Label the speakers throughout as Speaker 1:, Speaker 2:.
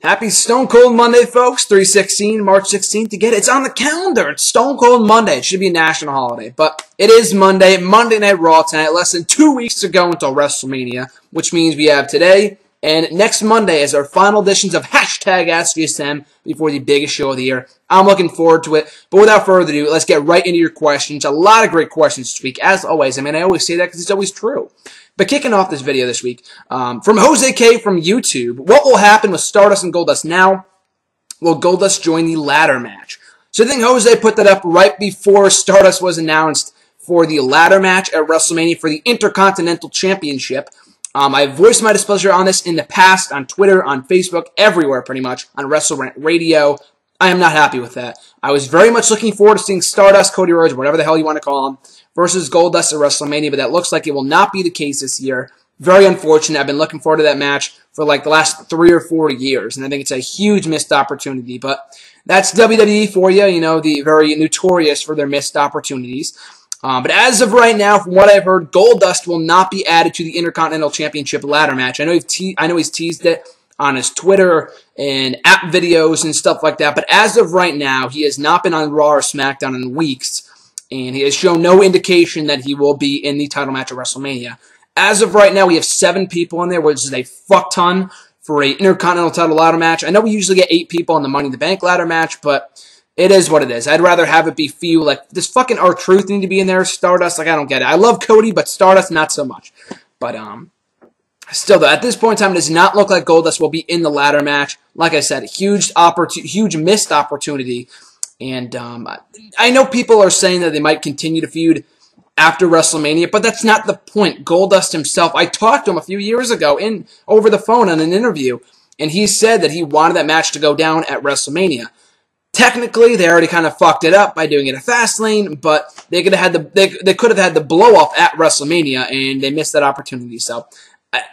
Speaker 1: Happy Stone Cold Monday, folks. 3/16, March 16th. To get it, it's on the calendar. It's Stone Cold Monday. It should be a national holiday, but it is Monday. Monday Night Raw tonight. Less than 2 weeks to go until WrestleMania, which means we have today and next Monday as our final editions of #AskGSM before the biggest show of the year. I'm looking forward to it. But without further ado, let's get right into your questions. A lot of great questions this week, as always. I mean, I always say that because it's always true. But kicking off this video this week, from Jose K from YouTube, what will happen with Stardust and Goldust now? Will Goldust join the ladder match? So I think Jose put that up right before Stardust was announced for the ladder match at WrestleMania for the Intercontinental Championship. I've voiced my displeasure on this in the past, on Twitter, on Facebook, everywhere pretty much, on WrestleRant Radio. I am not happy with that. I was very much looking forward to seeing Stardust, Cody Rhodes, whatever the hell you want to call him, versus Goldust at WrestleMania, but that looks like it will not be the case this year. Very unfortunate. I've been looking forward to that match for like the last 3 or 4 years, and I think it's a huge missed opportunity, but that's WWE for you, you know, the very notorious for their missed opportunities. But as of right now, from what I've heard, Goldust will not be added to the Intercontinental Championship ladder match. I know he's teased it on his Twitter and app videos and stuff like that, but as of right now, he has not been on Raw or SmackDown in weeks, and he has shown no indication that he will be in the title match at WrestleMania. As of right now, we have 7 people in there, which is a fuck ton for an Intercontinental title ladder match. I know we usually get 8 people in the Money in the Bank ladder match, but it is what it is. I'd rather have it be few. Like, does fucking R-Truth need to be in there? Stardust, like, I don't get it. I love Cody, but Stardust, not so much. But, still, though, at this point in time, it does not look like Goldust will be in the ladder match. Like I said, huge missed opportunity. And I know people are saying that they might continue to feud after WrestleMania, but that's not the point. Goldust himself, I talked to him a few years ago over the phone on an interview, and he said that he wanted that match to go down at WrestleMania. Technically, they already kind of fucked it up by doing it at Fastlane, but they could have had the blow-off at WrestleMania, and they missed that opportunity. So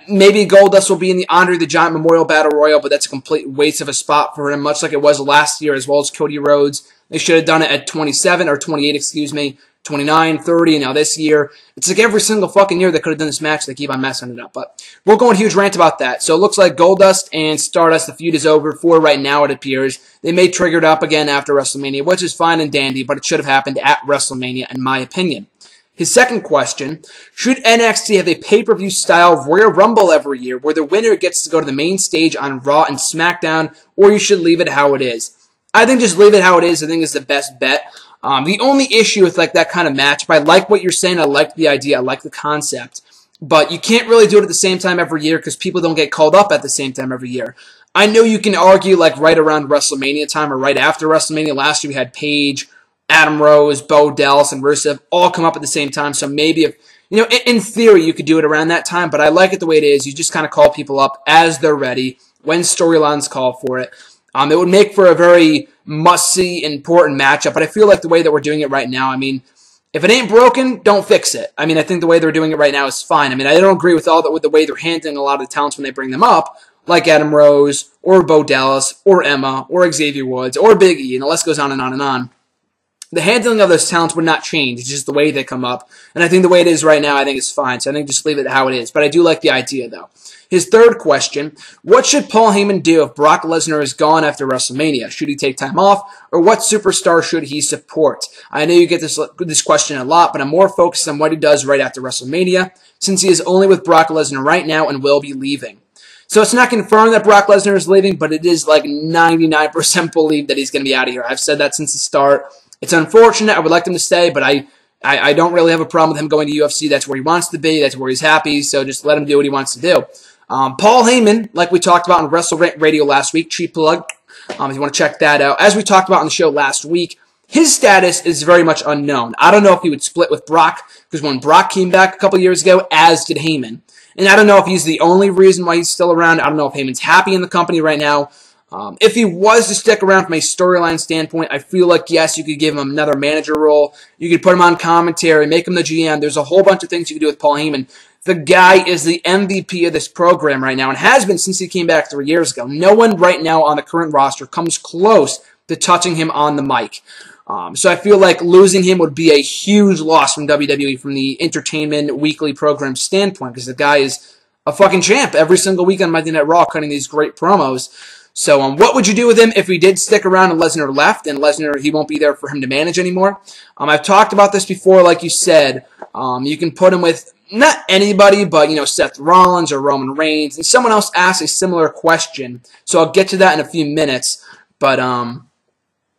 Speaker 1: maybe Goldust will be in the Andre the Giant Memorial Battle Royal, but that's a complete waste of a spot for him, much like it was last year, as well as Cody Rhodes. They should have done it at 27, or 28, excuse me, 29, 30, and now this year. It's like every single fucking year they could have done this match. They keep on messing it up. But we'll go on a huge rant about that. So it looks like Goldust and Stardust, the feud is over for right now, it appears. They may trigger it up again after WrestleMania, which is fine and dandy, but it should have happened at WrestleMania, in my opinion. His second question, should NXT have a pay-per-view style Royal Rumble every year where the winner gets to go to the main stage on Raw and SmackDown, or you should leave it how it is? I think just leave it how it is, I think is the best bet. The only issue with like that kind of match, but I like what you're saying, I like the idea, I like the concept, but you can't really do it at the same time every year because people don't get called up at the same time every year. I know you can argue like right around WrestleMania time or right after WrestleMania. Last year we had Paige, Adam Rose, Bo Dallas, and Rusev all come up at the same time, so maybe if, you know, in theory you could do it around that time, but I like it the way it is. You just kind of call people up as they're ready, when storylines call for it. It would make for a very must-see, important matchup, but I feel like the way that we're doing it right now, I mean, if it ain't broken, don't fix it. I mean, I think the way they're doing it right now is fine. I mean, I don't agree with the way they're handling a lot of the talents when they bring them up, like Adam Rose, or Bo Dallas, or Emma, or Xavier Woods, or Big E, and the list goes on and on and on. The handling of those talents would not change. It's just the way they come up. And I think the way it is right now, I think is fine. So I think just leave it how it is. But I do like the idea, though. His third question, what should Paul Heyman do if Brock Lesnar is gone after WrestleMania? Should he take time off? Or what superstar should he support? I know you get this question a lot, but I'm more focused on what he does right after WrestleMania, since he is only with Brock Lesnar right now and will be leaving. So it's not confirmed that Brock Lesnar is leaving, but it is like 99% believed that he's going to be out of here. I've said that since the start. It's unfortunate. I would like him to stay, but I don't really have a problem with him going to UFC. That's where he wants to be. That's where he's happy. So just let him do what he wants to do. Paul Heyman, like we talked about on WrestleRant Radio last week, cheap plug, if you want to check that out. As we talked about on the show last week, his status is very much unknown. I don't know if he would split with Brock, because when Brock came back a couple years ago, as did Heyman. And I don't know if he's the only reason why he's still around. I don't know if Heyman's happy in the company right now. If he was to stick around from a storyline standpoint, I feel like, yes, you could give him another manager role. You could put him on commentary, make him the GM. There's a whole bunch of things you could do with Paul Heyman. The guy is the MVP of this program right now and has been since he came back 3 years ago. No one right now on the current roster comes close to touching him on the mic. So I feel like losing him would be a huge loss from WWE from the entertainment weekly program standpoint, because the guy is a fucking champ every single week on Monday Night Raw cutting these great promos. So what would you do with him if he did stick around and Lesnar left, and Lesnar, he won't be there for him to manage anymore? I've talked about this before, like you said. You can put him with not anybody, but, Seth Rollins or Roman Reigns. And someone else asked a similar question, so I'll get to that in a few minutes. But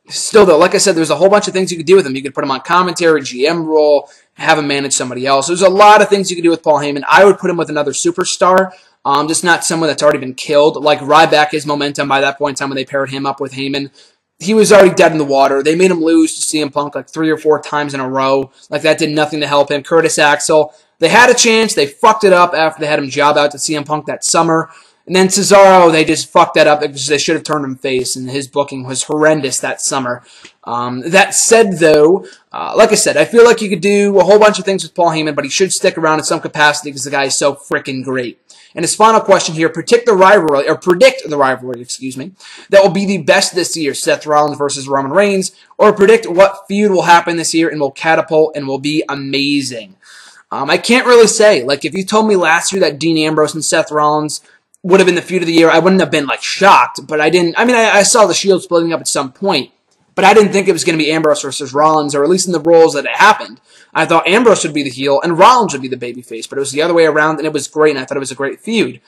Speaker 1: still, though, like I said, there's a whole bunch of things you could do with him. You could put him on commentary, GM role, have him manage somebody else. There's a lot of things you could do with Paul Heyman. I would put him with another superstar, just not someone that's already been killed. Like Ryback, his momentum by that point in time when they paired him up with Heyman, he was already dead in the water. They made him lose to CM Punk like 3 or 4 times in a row. Like, that did nothing to help him. Curtis Axel, they had a chance. They fucked it up after they had him job out to CM Punk that summer. And then Cesaro, they just fucked that up because they should have turned him face, and his booking was horrendous that summer. That said, though, like I said, I feel like you could do a whole bunch of things with Paul Heyman, but he should stick around in some capacity because the guy is so freaking great. And his final question here, predict the rivalry, excuse me, that will be the best this year, Seth Rollins versus Roman Reigns, or predict what feud will happen this year and will catapult and will be amazing. I can't really say. Like, if you told me last year that Dean Ambrose and Seth Rollins would have been the feud of the year, I wouldn't have been, like, shocked, but I saw the Shield splitting up at some point, but I didn't think it was going to be Ambrose versus Rollins, or at least in the roles that it happened. I thought Ambrose would be the heel and Rollins would be the babyface, but it was the other way around, and it was great, and I thought it was a great feud.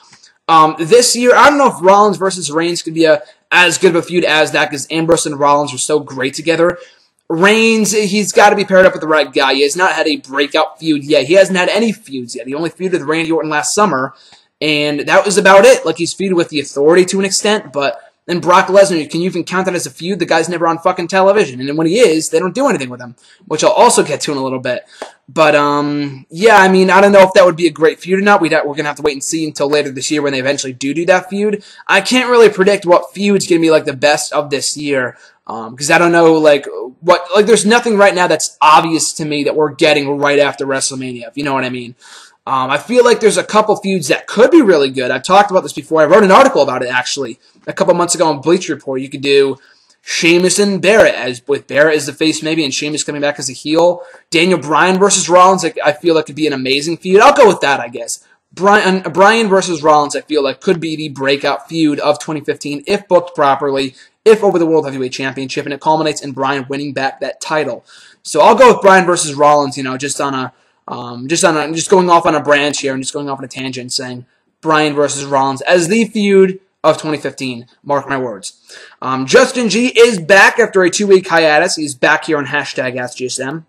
Speaker 1: This year, I don't know if Rollins versus Reigns could be as good of a feud as that, because Ambrose and Rollins are so great together. Reigns, he's got to be paired up with the right guy. He has not had a breakout feud yet. He hasn't had any feuds yet. He only feuded with Randy Orton last summer, and that was about it. Like, he's feuded with the Authority to an extent, but then Brock Lesnar, can you even count that as a feud? The guy's never on fucking television, and then when he is, they don't do anything with him, which I'll also get to in a little bit. But, yeah, I don't know if that would be a great feud or not. We're going to have to wait and see until later this year when they eventually do that feud. I can't really predict what feud's going to be, like, the best of this year, because I don't know, there's nothing right now that's obvious to me that we're getting right after WrestleMania, if you know what I mean. I feel like there's a couple feuds that could be really good. I've talked about this before. I wrote an article about it, actually, a couple months ago on Bleacher Report. You could do Sheamus and Barrett, with Barrett as the face maybe, and Sheamus coming back as a heel. Daniel Bryan versus Rollins, I feel like could be an amazing feud. I'll go with that, I guess. Bryan versus Rollins, I feel like, could be the breakout feud of 2015 if booked properly, if over the World Heavyweight Championship, and it culminates in Bryan winning back that title. So I'll go with Bryan versus Rollins, just going off on a branch here and just going off on a tangent, saying Bryan versus Rollins as the feud of 2015. Mark my words. Justin G is back after a 2-week hiatus. He's back here on #AskGSM.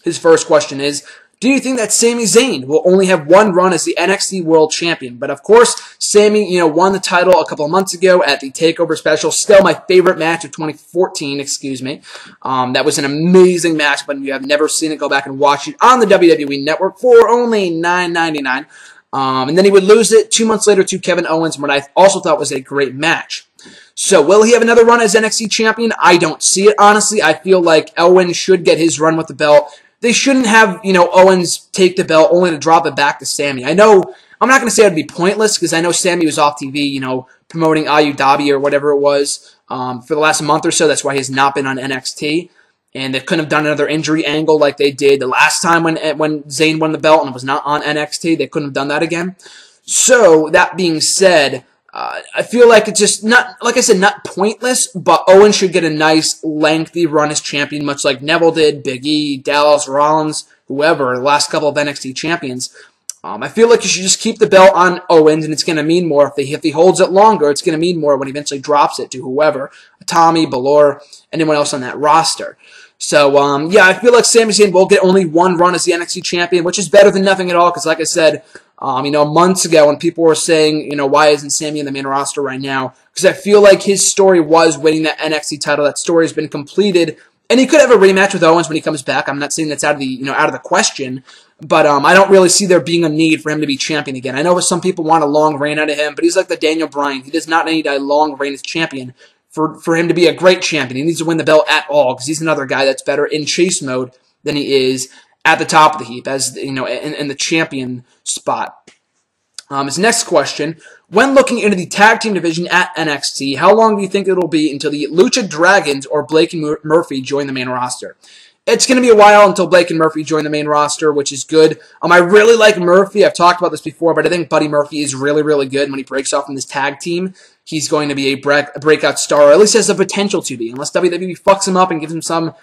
Speaker 1: His first question is, do you think that Sami Zayn will only have one run as the NXT World Champion? But of course, Sami, won the title a couple of months ago at the TakeOver special. Still my favorite match of 2014, excuse me. That was an amazing match, but if you have never seen it, go back and watch it on the WWE Network for only $9.99. And then he would lose it 2 months later to Kevin Owens, what I also thought was a great match. So will he have another run as NXT Champion? I don't see it, honestly. I feel like Owens should get his run with the belt. They shouldn't have, Owens take the belt only to drop it back to Sami. I know, I'm not going to say it would be pointless, because I know Sami was off TV, promoting Ayu Dhabi or whatever it was for the last month or so. That's why he's not been on NXT. And they couldn't have done another injury angle like they did the last time when Zayn won the belt and it was not on NXT. They couldn't have done that again. So, that being said, I feel like it's just not, like I said, not pointless, but Owens should get a nice, lengthy run as champion, much like Neville did, Big E, Dallas, Rollins, whoever, the last couple of NXT champions. I feel like you should just keep the belt on Owens, and it's going to mean more. If he holds it longer, it's going to mean more when he eventually drops it to whoever, Tommy, Balor, anyone else on that roster. So, yeah, I feel like Sami Zayn will get only one run as the NXT champion, which is better than nothing at all, because like I said, months ago when people were saying, why isn't Sami in the main roster right now? Because I feel like his story was winning that NXT title. That story has been completed, and he could have a rematch with Owens when he comes back. I'm not saying that's out of the question, but I don't really see there being a need for him to be champion again. I know some people want a long reign out of him, but he's like the Daniel Bryan. He does not need a long reign as champion for him to be a great champion. He needs to win the belt at all, because he's another guy that's better in chase mode than he is at the top of the heap, as in the champion spot. His next question, when looking into the tag team division at NXT, how long do you think it'll be until the Lucha Dragons or Blake and Murphy join the main roster? It's going to be a while until Blake and Murphy join the main roster, which is good. I really like Murphy. I've talked about this before, but I think Buddy Murphy is really, really good when he breaks off from this tag team. he's going to be a breakout star, or at least has the potential to be, unless WWE fucks him up and gives him some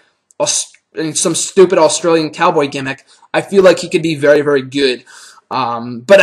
Speaker 1: stupid Australian cowboy gimmick. I feel like he could be very, very good. But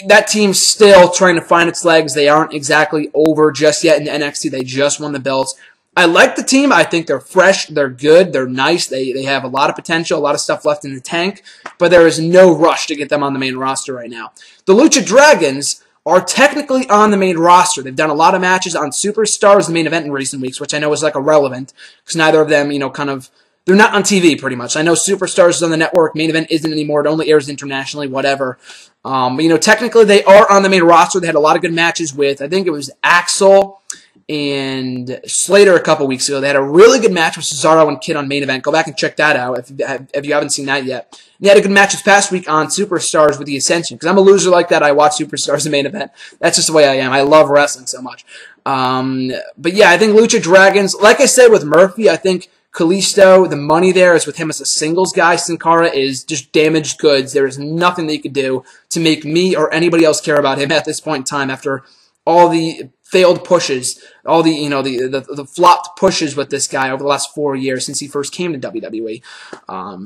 Speaker 1: that team's still trying to find its legs. They aren't exactly over just yet in NXT. They just won the belts. I like the team. I think they're fresh. They're good. They're nice. They have a lot of potential, a lot of stuff left in the tank, but there is no rush to get them on the main roster right now. The Lucha Dragons are technically on the main roster. They've done a lot of matches on Superstars, the main event in recent weeks, which I know is like irrelevant because neither of them, they're not on TV pretty much. I know Superstars is on the network. Main event isn't anymore. It only airs internationally, whatever. But, technically they are on the main roster. They had a lot of good matches with, I think it was Axel and Slater a couple weeks ago. They had a really good match with Cesaro and Kid on main event. Go back and check that out if you haven't seen that yet. And they had a good match this past week on Superstars with the Ascension. Because I'm a loser like that. I watch Superstars in main event. That's just the way I am. I love wrestling so much. But yeah, I think Lucha Dragons, like I said with Murphy, I think Kalisto, the money there is with him as a singles guy. Sin Cara is just damaged goods. There is nothing that you could do to make me or anybody else care about him at this point in time after all the failed pushes, all the the flopped pushes with this guy over the last 4 years since he first came to WWE.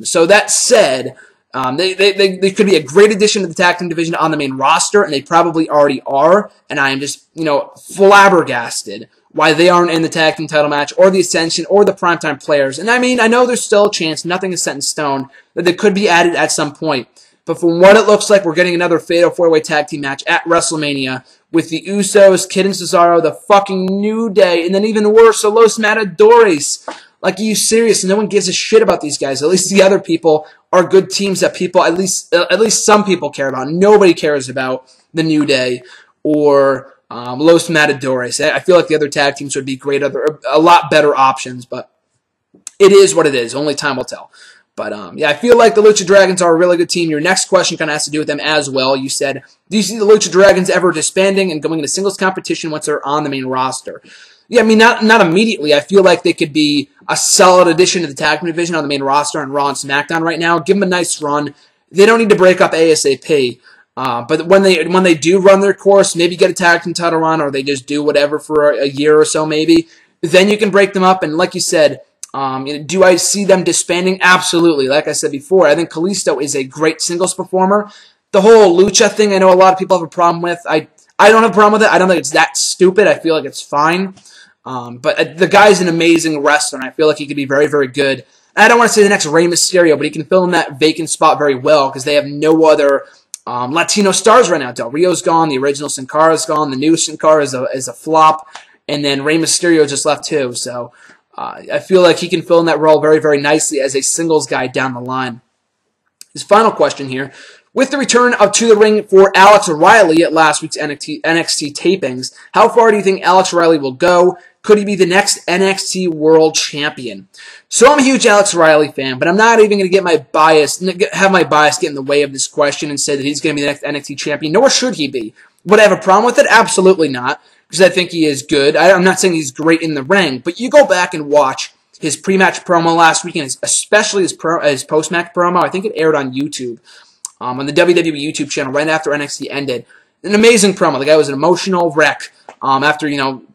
Speaker 1: So that said, they could be a great addition to the tag team division on the main roster, and they probably already are. And I am just flabbergasted why they aren't in the tag team title match or the Ascension or the Primetime Players. And I mean, I know there's still a chance, nothing is set in stone, that they could be added at some point. But from what it looks like, we're getting another Fatal 4-Way Tag Team match at WrestleMania with the Usos, Kid and Cesaro, the fucking New Day, and then even worse, the Los Matadores. Like, are you serious? No one gives a shit about these guys. At least the other people are good teams that people, at least some people care about. Nobody cares about the New Day or Los Matadores. I feel like the other tag teams would be great, a lot better options, but it is what it is. Only time will tell. But, yeah, I feel like the Lucha Dragons are a really good team. Your next question kind of has to do with them as well. You said, do you see the Lucha Dragons ever disbanding and going into singles competition once they're on the main roster? Yeah, I mean, not immediately. I feel like they could be a solid addition to the tag team division on the main roster on Raw and SmackDown right now. Give them a nice run. They don't need to break up ASAP. But when they do run their course, maybe get a tag team title run, or they just do whatever for a year or so maybe, then you can break them up. And like you said, do I see them disbanding? Absolutely. Like I said before, I think Kalisto is a great singles performer. The whole Lucha thing, I know a lot of people have a problem with. I don't have a problem with it. I don't think it's that stupid. I feel like it's fine. But the guy's an amazing wrestler, and I feel like he could be very, very good. I don't want to say the next Rey Mysterio, but he can fill in that vacant spot very well because they have no other Latino stars right now. Del Rio's gone. The original Sin Cara's gone. The new Sin Cara is a flop. And then Rey Mysterio just left too. So I feel like he can fill in that role very, very nicely as a singles guy down the line. His final question here. With the return to the ring for Alex Riley at last week's NXT tapings, how far do you think Alex Riley will go? Could he be the next NXT World Champion? So I'm a huge Alex Riley fan, but I'm not even going to have my bias get in the way of this question and say that he's going to be the next NXT Champion, nor should he be. Would I have a problem with it? Absolutely not, because I think he is good. I'm not saying he's great in the ring, but you go back and watch his pre-match promo last week, and especially his post-match promo. I think it aired on YouTube. On the WWE YouTube channel right after NXT ended. An amazing promo. The guy was an emotional wreck after,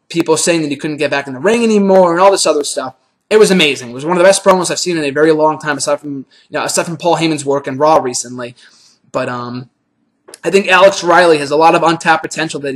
Speaker 1: people saying that he couldn't get back in the ring anymore and all this other stuff. It was amazing. It was one of the best promos I've seen in a very long time aside from Paul Heyman's work in Raw recently. But I think Alex Riley has a lot of untapped potential that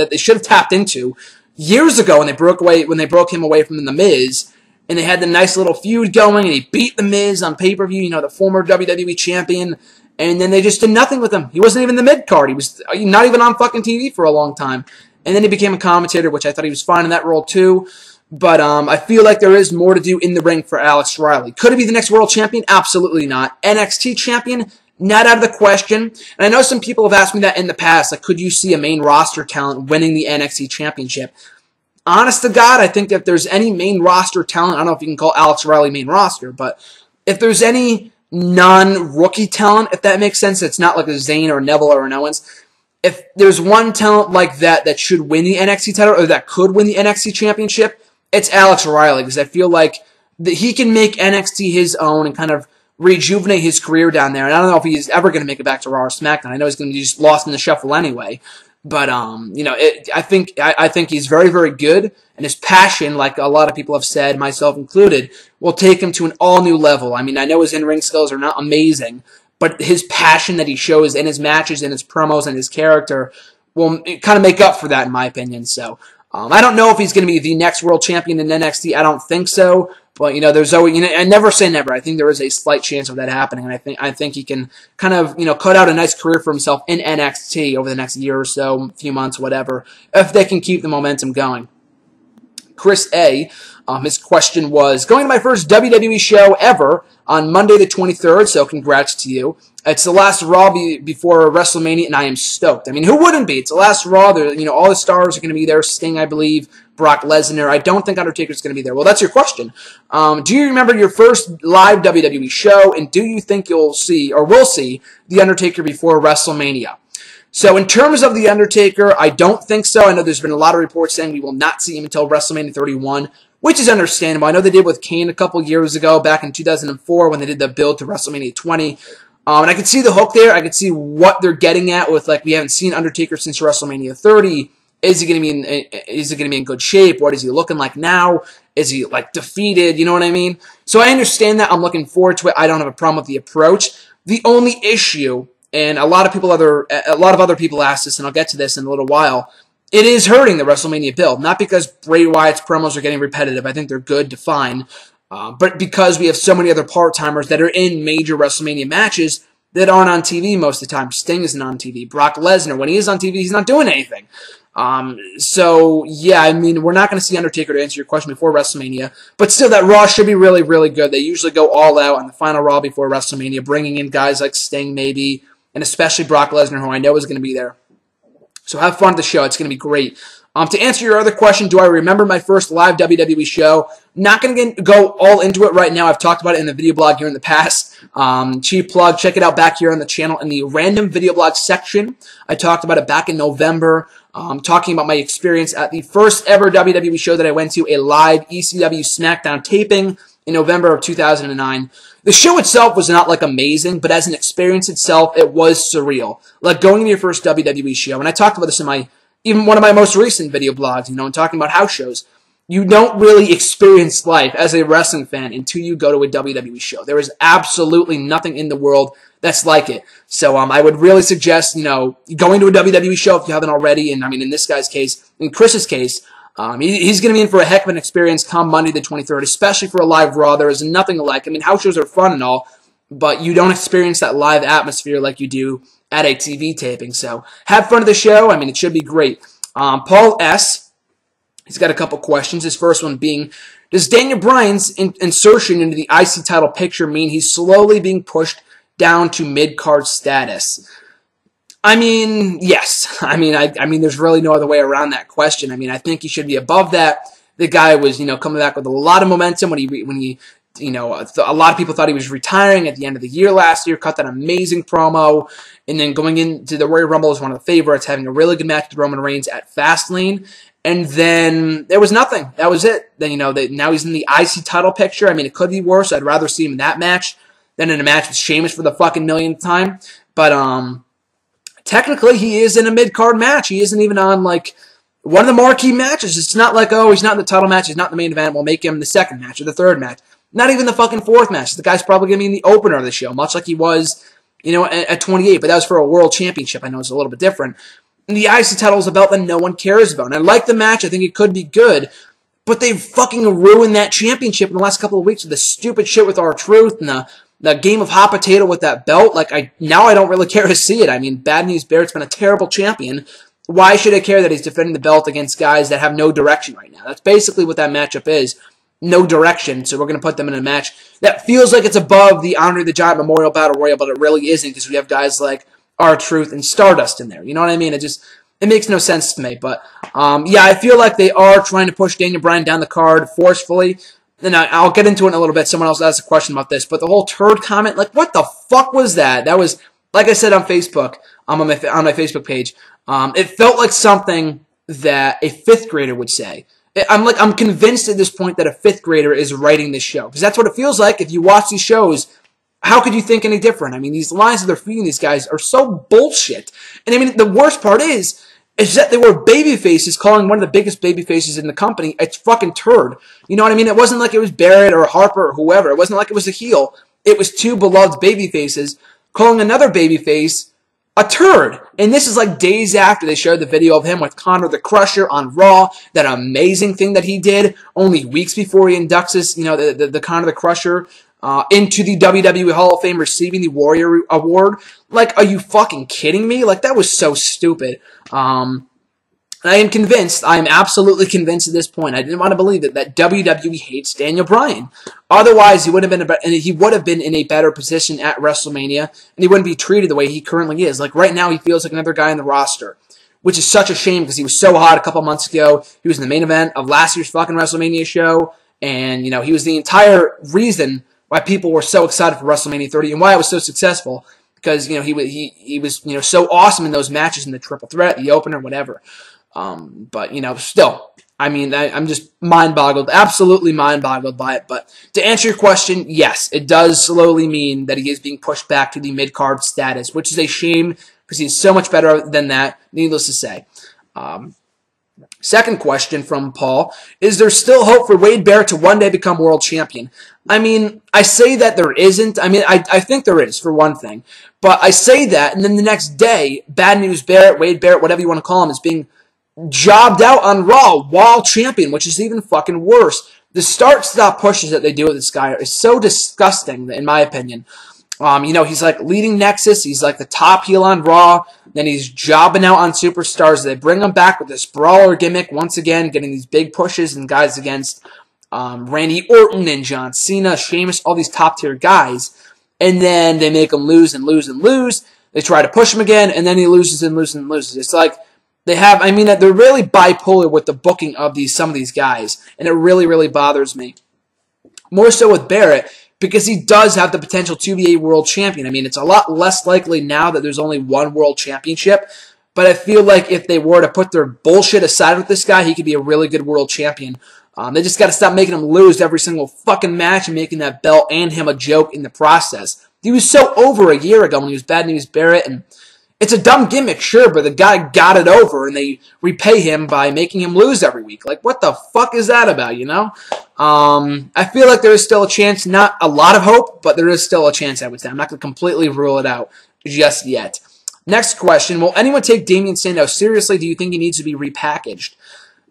Speaker 1: they should have tapped into years ago when they broke him away from The Miz. And they had the nice little feud going, and he beat The Miz on pay-per-view, the former WWE champion. And then they just did nothing with him. He wasn't even the mid-card. He was not even on fucking TV for a long time. And then he became a commentator, which I thought he was fine in that role too. But I feel like there is more to do in the ring for Alex Riley. Could he be the next world champion? Absolutely not. NXT champion? Not out of the question. And I know some people have asked me that in the past. Like, could you see a main roster talent winning the NXT championship? Honest to God, I think if there's any main roster talent, I don't know if you can call Alex Riley main roster, but if there's any non-rookie talent, if that makes sense, it's not like a Zayn or Neville or an Owens. If there's one talent like that should win the NXT title, or that could win the NXT championship, it's Alex Riley, because I feel like he can make NXT his own and kind of rejuvenate his career down there. And I don't know if he's ever going to make it back to Raw or SmackDown. I know he's going to be just lost in the shuffle anyway. But you know, I think he's very, very good, and his passion, like a lot of people have said, myself included, will take him to an all new level. I mean, I know his in-ring skills are not amazing, but his passion that he shows in his matches, in his promos, and his character will kind of make up for that, in my opinion. So I don't know if he's going to be the next world champion in NXT. I don't think so. But, you know, there's always, you know, I never say never. I think there is a slight chance of that happening, and I think he can kind of, you know, cut out a nice career for himself in NXT over the next year or so, few months, whatever, if they can keep the momentum going. Chris A., his question was, going to my first WWE show ever on Monday the 23rd, so congrats to you. It's the last Raw before WrestleMania, and I am stoked. I mean, who wouldn't be? It's the last Raw. You know, all the stars are going to be there. Sting, I believe, Brock Lesnar. I don't think Undertaker's going to be there. Well, that's your question. Do you remember your first live WWE show, and do you think you'll see, or will see, The Undertaker before WrestleMania? So in terms of The Undertaker, I don't think so. I know there's been a lot of reports saying we will not see him until WrestleMania 31, which is understandable. I know they did with Kane a couple years ago, back in 2004, when they did the build to WrestleMania 20. And I could see the hook there. I could see what they're getting at with, like, we haven't seen Undertaker since WrestleMania 30. Is he going to be in good shape? What is he looking like now? Is he, like, defeated? You know what I mean? So I understand that. I'm looking forward to it. I don't have a problem with the approach. The only issue, and a lot of other people asked this, and I'll get to this in a little while, it is hurting the WrestleMania build. Not because Bray Wyatt's promos are getting repetitive. I think they're good to fine. But because we have so many other part-timers that are in major WrestleMania matches that aren't on TV most of the time. Sting isn't on TV. Brock Lesnar, when he is on TV, he's not doing anything. So, yeah, I mean, we're not going to see Undertaker, to answer your question, before WrestleMania. But still, that Raw should be really, really good. They usually go all out on the final Raw before WrestleMania, bringing in guys like Sting, maybe, and especially Brock Lesnar, who I know is going to be there. So have fun at the show. It's going to be great. To answer your other question, do I remember my first live WWE show? Not going to go all into it right now. I've talked about it in the video blog here in the past. Cheap plug. Check it out back here on the channel in the random video blog section. I talked about it back in November, talking about my experience at the first ever WWE show that I went to, a live ECW SmackDown taping in November of 2009. The show itself was not, like, amazing, but as an experience itself, it was surreal. Like, going to your first WWE show, and I talked about this in even one of my most recent video blogs, you know, and talking about house shows. You don't really experience life as a wrestling fan until you go to a WWE show. There is absolutely nothing in the world that's like it. So I would really suggest, you know, going to a WWE show if you haven't already. And I mean, in this guy's case, in Chris's case, he's going to be in for a heck of an experience come Monday the 23rd, especially for a live Raw. There is nothing like. I mean, house shows are fun and all, but you don't experience that live atmosphere like you do at a TV taping. So have fun at the show. I mean, it should be great. Paul S., he's got a couple questions. His first one being, does Daniel Bryan's insertion into the IC title picture mean he's slowly being pushed down to mid-card status? I mean, yes. I mean, there's really no other way around that question. I mean, I think he should be above that. The guy was, you know, coming back with a lot of momentum when he you know, a lot of people thought he was retiring at the end of the year last year, cut that amazing promo, and then going into the Royal Rumble as one of the favorites, having a really good match with Roman Reigns at Fastlane, and then there was nothing. That was it. Then, you know, now he's in the IC title picture. I mean, it could be worse. I'd rather see him in that match than in a match with Sheamus for the fucking millionth time. But technically, he is in a mid-card match. He isn't even on, like, one of the marquee matches. It's not like, oh, he's not in the title match, he's not in the main event, we'll make him the second match or the third match. Not even the fucking fourth match. The guy's probably going to be in the opener of the show, much like he was, you know, at 28. But that was for a world championship. I know it's a little bit different. And the IC title is a belt that no one cares about. And I like the match. I think it could be good. But they've fucking ruined that championship in the last couple of weeks with the stupid shit with R-Truth and the game of hot potato with that belt. Like, now I don't really care to see it. I mean, Bad News Barrett's been a terrible champion. Why should I care that he's defending the belt against guys that have no direction right now? That's basically what that matchup is. No direction, so we're going to put them in a match that feels like it's above the Andre the Giant Memorial Battle Royal, but it really isn't because we have guys like R-Truth and Stardust in there. You know what I mean? It makes no sense to me. But, yeah, I feel like they are trying to push Daniel Bryan down the card forcefully. And I'll get into it in a little bit. Someone else asked a question about this. But the whole turd comment, like, what the fuck was that? That was, like I said on Facebook, on my Facebook page, it felt like something that a fifth grader would say. I'm convinced at this point that a fifth grader is writing this show. Because that's what it feels like. If you watch these shows, how could you think any different? I mean, these lines that they're feeding these guys are so bullshit. And I mean, the worst part is, It's that they were baby faces calling one of the biggest baby faces in the company a fucking turd. You know what I mean? It wasn't like it was Barrett or Harper or whoever. It wasn't like it was a heel. It was two beloved baby faces calling another baby face a turd. And this is like days after they shared the video of him with Connor the Crusher on Raw. That amazing thing that he did only weeks before he inducts his, the Connor the Crusher into the WWE Hall of Fame, receiving the Warrior Award. Like, are you fucking kidding me? Like, that was so stupid. And I am convinced, I am absolutely convinced at this point, I didn't want to believe it, that WWE hates Daniel Bryan. Otherwise, he would have been in a better position at WrestleMania, and he wouldn't be treated the way he currently is. Like, right now, he feels like another guy in the roster, which is such a shame because he was so hot a couple months ago. He was in the main event of last year's fucking WrestleMania show, and, he was the entire reason why people were so excited for WrestleMania 30 and why it was so successful. Because, he was, so awesome in those matches in the triple threat, the opener, whatever. But, still, I mean, I'm just mind-boggled, absolutely mind-boggled by it. But to answer your question, yes, it does slowly mean that he is being pushed back to the mid-card status, which is a shame because he's so much better than that, needless to say. Second question from Paul, is there still hope for Wade Barrett to one day become world champion? I mean, I say that there isn't. I mean, I think there is, for one thing. But I say that, and then the next day, Bad News Barrett, Wade Barrett, whatever you want to call him, is being jobbed out on Raw while champion, which is even fucking worse. The start-stop pushes that they do with this guy is so disgusting, in my opinion. He's like leading Nexus. He's like the top heel on Raw. Then he's jobbing out on Superstars. They bring him back with this brawler gimmick once again, getting these big pushes and guys against Randy Orton and John Cena, Sheamus, all these top-tier guys. And then they make him lose and lose and lose. They try to push him again, and then he loses and loses and loses. It's like they're really bipolar with the booking of some of these guys, and it really, really bothers me. More so with Barrett, because he does have the potential to be a world champion. I mean, it's a lot less likely now that there's only one world championship, but I feel like if they were to put their bullshit aside with this guy, he could be a really good world champion. They just got to stop making him lose every single fucking match and making that belt and him a joke in the process. He was so over a year ago when he was Bad News Barrett, and it's a dumb gimmick, sure, but the guy got it over, and they repay him by making him lose every week. Like, what the fuck is that about, I feel like there is still a chance, not a lot of hope, but there is still a chance, I would say. I'm not going to completely rule it out just yet. Next question, will anyone take Damien Sandow seriously? Do you think he needs to be repackaged?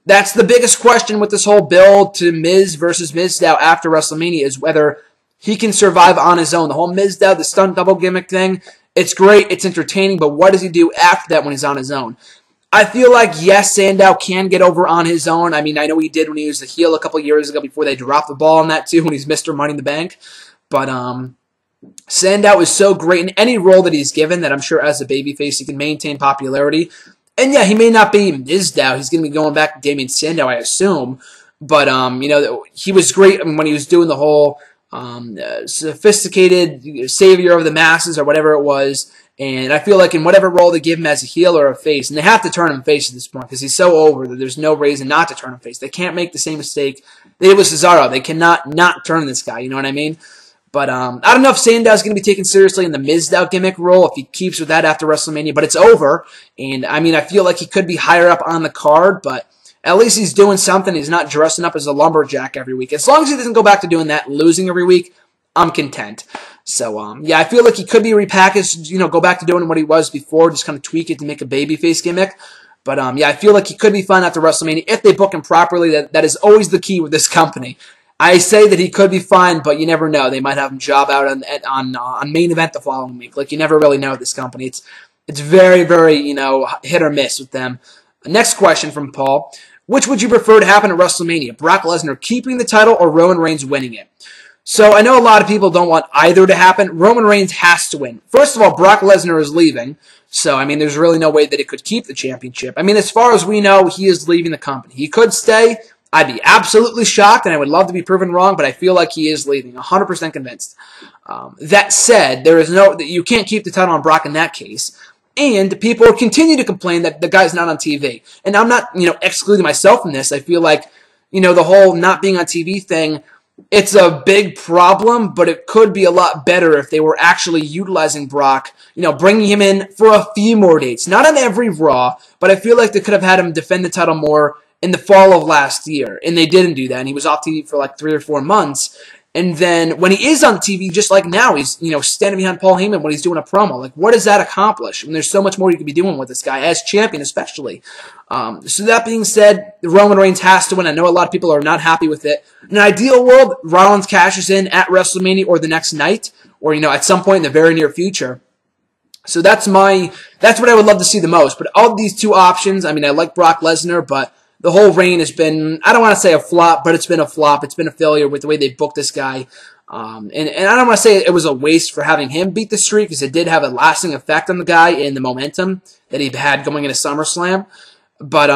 Speaker 1: That's the biggest question with this whole build to Miz versus Mizdow after WrestleMania, is whether he can survive on his own. The whole Mizdow, the stunt double gimmick thing, it's great, it's entertaining, but what does he do after that when he's on his own? I feel like, yes, Sandow can get over on his own. I mean, I know he did when he was the heel a couple years ago before they dropped the ball on that too, when he's Mr. Money in the Bank. But Sandow is so great in any role that he's given that I'm sure as a babyface he can maintain popularity. And yeah, he may not be Mizdow. He's going to be going back to Damien Sandow, I assume. But, he was great when he was doing the whole sophisticated savior of the masses or whatever it was. And I feel like in whatever role they give him as a heel or a face, and they have to turn him face at this point because he's so over that there's no reason not to turn him face. They can't make the same mistake they did with Cesaro. They cannot not turn this guy, you know what I mean? But I don't know if Sandow's going to be taken seriously in the Mizdow gimmick role, if he keeps with that after WrestleMania, but it's over. And, I mean, I feel like he could be higher up on the card, but at least he's doing something. He's not dressing up as a lumberjack every week. As long as he doesn't go back to doing that, losing every week, I'm content. So, yeah, I feel like he could be repackaged, go back to doing what he was before, just kind of tweak it to make a babyface gimmick. But, yeah, I feel like he could be fun after WrestleMania if they book him properly. That is always the key with this company. I say that he could be fine, but you never know. They might have him job out on main event the following week. Like, you never really know with this company. It's very, very, hit or miss with them. Next question from Paul. Which would you prefer to happen at WrestleMania? Brock Lesnar keeping the title or Roman Reigns winning it? So I know a lot of people don't want either to happen. Roman Reigns has to win. First of all, Brock Lesnar is leaving. So, I mean, there's really no way that it could keep the championship. I mean, as far as we know, he is leaving the company. He could stay. I'd be absolutely shocked, and I would love to be proven wrong, but I feel like he is leaving. 100% convinced. That said, you can't keep the title on Brock in that case. And people continue to complain that the guy's not on TV. And I'm not, excluding myself from this. I feel like, the whole not being on TV thing, it's a big problem, but it could be a lot better if they were actually utilizing Brock, bringing him in for a few more dates. Not on every Raw, but I feel like they could have had him defend the title more in the fall of last year, and they didn't do that, and he was off TV for like 3 or 4 months. And then when he is on TV, just like now, he's standing behind Paul Heyman when he's doing a promo. Like, what does that accomplish? I mean, there's so much more you could be doing with this guy as champion, especially. So that being said, Roman Reigns has to win. I know a lot of people are not happy with it. In an ideal world, Rollins cashes in at WrestleMania or the next night, or at some point in the very near future. So that's what I would love to see the most. But of these two options, I mean, I like Brock Lesnar, but the whole reign has been, I don't want to say a flop, but it's been a flop. It's been a failure with the way they booked this guy. And I don't want to say it was a waste for having him beat the streak, because it did have a lasting effect on the guy in the momentum that he had going into SummerSlam. But,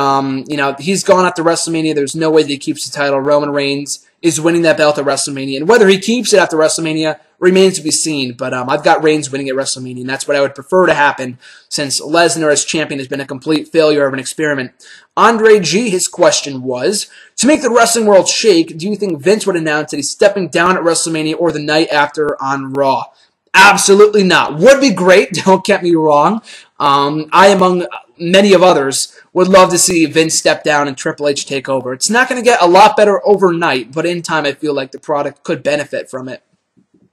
Speaker 1: he's gone after WrestleMania. There's no way that he keeps the title. Roman Reigns is winning that belt at WrestleMania. And whether he keeps it after WrestleMania remains to be seen. But I've got Reigns winning at WrestleMania, and that's what I would prefer to happen, since Lesnar as champion has been a complete failure of an experiment. Andre G, his question was, to make the wrestling world shake, do you think Vince would announce that he's stepping down at WrestleMania or the night after on Raw? Absolutely not. Would be great, don't get me wrong. I, among many of others, would love to see Vince step down and Triple H take over. It's not going to get a lot better overnight, but in time I feel like the product could benefit from it.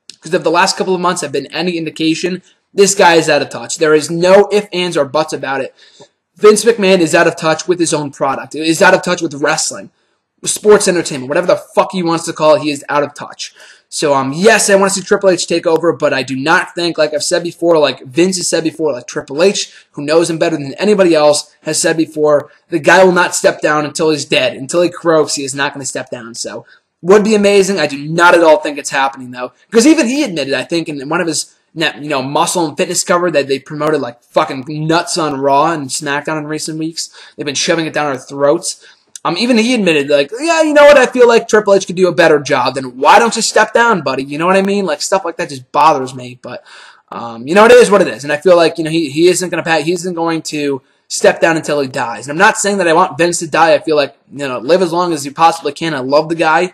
Speaker 1: Because if the last couple of months have been any indication, this guy is out of touch. There is no ifs, ands, or buts about it. Vince McMahon is out of touch with his own product. He is out of touch with wrestling, with sports entertainment, whatever the fuck he wants to call it, he is out of touch. So, yes, I want to see Triple H take over, but I do not think, like I've said before, like Vince has said before, like Triple H, who knows him better than anybody else, has said before, the guy will not step down until he's dead. Until he croaks, he is not going to step down. So, would be amazing. I do not at all think it's happening, though. Because even he admitted, I think, in one of his muscle and fitness cover that they promoted like fucking nuts on Raw and SmackDown in recent weeks. They've been shoving it down our throats. Even he admitted, like, yeah, you know what, I feel like Triple H could do a better job. Then why don't you step down, buddy? You know what I mean? Like, stuff like that just bothers me. But, it is what it is. And I feel like, he isn't going to step down until he dies. And I'm not saying that I want Vince to die. I feel like, live as long as you possibly can. I love the guy.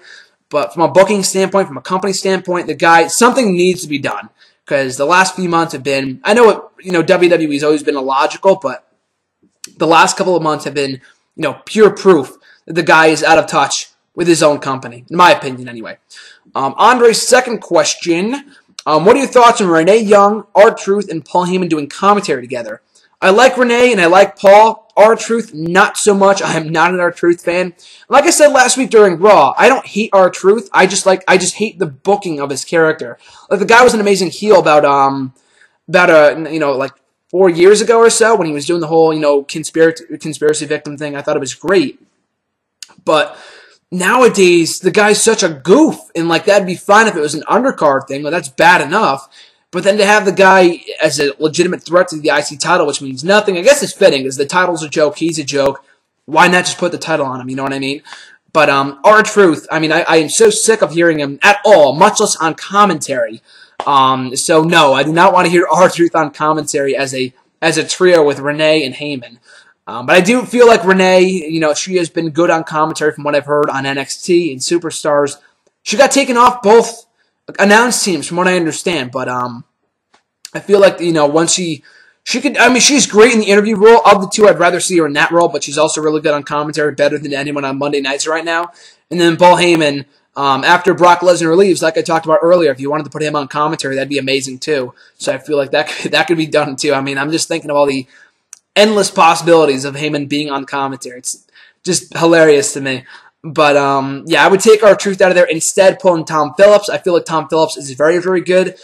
Speaker 1: But from a booking standpoint, from a company standpoint, the guy, something needs to be done. Because the last few months have been, I know WWE's always been illogical, but the last couple of months have been, pure proof that the guy is out of touch with his own company, in my opinion, anyway. Andre's second question, what are your thoughts on Renee Young, R-Truth, and Paul Heyman doing commentary together? I like Renee and I like Paul. R-Truth, not so much. I am not an R-Truth fan. Like I said last week during Raw, I don't hate R-Truth. I just hate the booking of his character. Like, the guy was an amazing heel about 4 years ago or so when he was doing the whole, conspiracy victim thing. I thought it was great. But nowadays, the guy's such a goof, and like that'd be fine if it was an undercard thing. Well, that's bad enough. But then to have the guy as a legitimate threat to the IC title, which means nothing, I guess it's fitting, because the title's a joke, he's a joke. Why not just put the title on him, you know what I mean? But R-Truth, I am so sick of hearing him at all, much less on commentary. So no, I do not want to hear R-Truth on commentary as a trio with Renee and Heyman. But I do feel like Renee, she has been good on commentary from what I've heard on NXT and Superstars. She got taken off both announced teams from what I understand, but I feel like, once she could, she's great in the interview role. Of the two, I'd rather see her in that role, but she's also really good on commentary, better than anyone on Monday nights right now. And then Paul Heyman, after Brock Lesnar leaves, like I talked about earlier, if you wanted to put him on commentary, that'd be amazing too. So I feel like that could be done too. I'm just thinking of all the endless possibilities of Heyman being on commentary. It's just hilarious to me. But, yeah, I would take R-Truth out of there, instead pulling Tom Phillips. I feel like Tom Phillips is very, very good.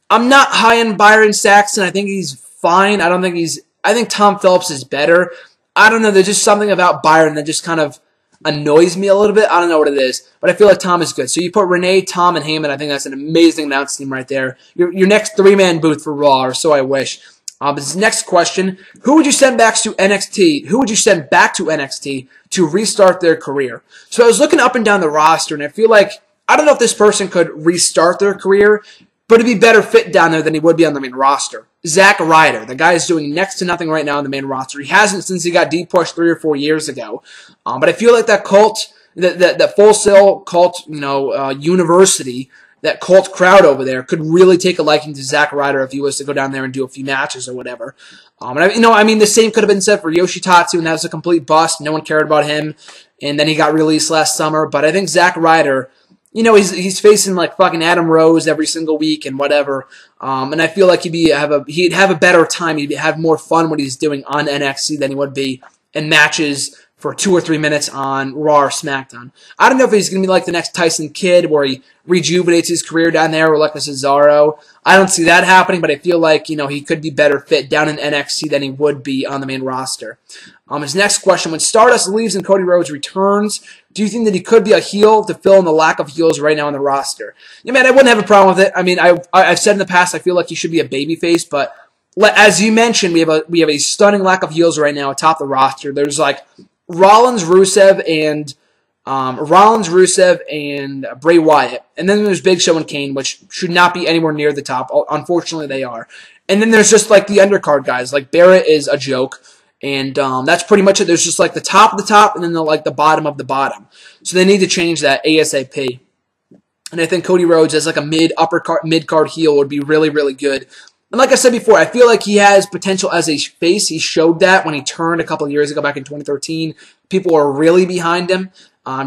Speaker 1: I'm not high on Byron Saxton. I think he's fine. I think Tom Phillips is better. I don't know. There's just something about Byron that just kind of annoys me a little bit. I don't know what it is, but I feel like Tom is good. So you put Renee, Tom, and Heyman. I think that's an amazing announce team right there. Your next three-man booth for Raw, or so I wish. This next question, who would you send back to NXT? Who would you send back to NXT to restart their career? So I was looking up and down the roster, and I feel like, I don't know if this person could restart their career, but it'd be better fit down there than he would be on the main roster. Zack Ryder. The guy is doing next to nothing right now on the main roster. He hasn't since he got depushed 3 or 4 years ago. But I feel like that cult, that Full Sail cult, university, that cult crowd over there could really take a liking to Zack Ryder if he was to go down there and do a few matches or whatever. The same could have been said for Yoshitatsu, and that was a complete bust. No one cared about him, and then he got released last summer. But I think Zack Ryder, he's facing like fucking Adam Rose every single week and whatever. And I feel like he'd have a better time. He'd have more fun what he's doing on NXT than he would be in matches for 2 or 3 minutes on Raw or SmackDown. I don't know if he's going to be like the next Tyson Kidd where he rejuvenates his career down there or like a Cesaro. I don't see that happening, but I feel like, he could be better fit down in NXT than he would be on the main roster. His next question, when Stardust leaves and Cody Rhodes returns, do you think that he could be a heel to fill in the lack of heels right now on the roster? Yeah, man, I wouldn't have a problem with it. I mean, I've said in the past I feel like he should be a babyface, but as you mentioned, we have a stunning lack of heels right now atop the roster. There's like Rollins, Rusev, and Bray Wyatt. And then there's Big Show and Kane, which should not be anywhere near the top. Unfortunately, they are. And then there's just like the undercard guys. Like Barrett is a joke. And that's pretty much it. There's just like the top of the top and then the bottom of the bottom. So they need to change that ASAP. And I think Cody Rhodes as like a mid-card heel would be really, really good. And like I said before, I feel like he has potential as a face. He showed that when he turned a couple of years ago back in 2013. People were really behind him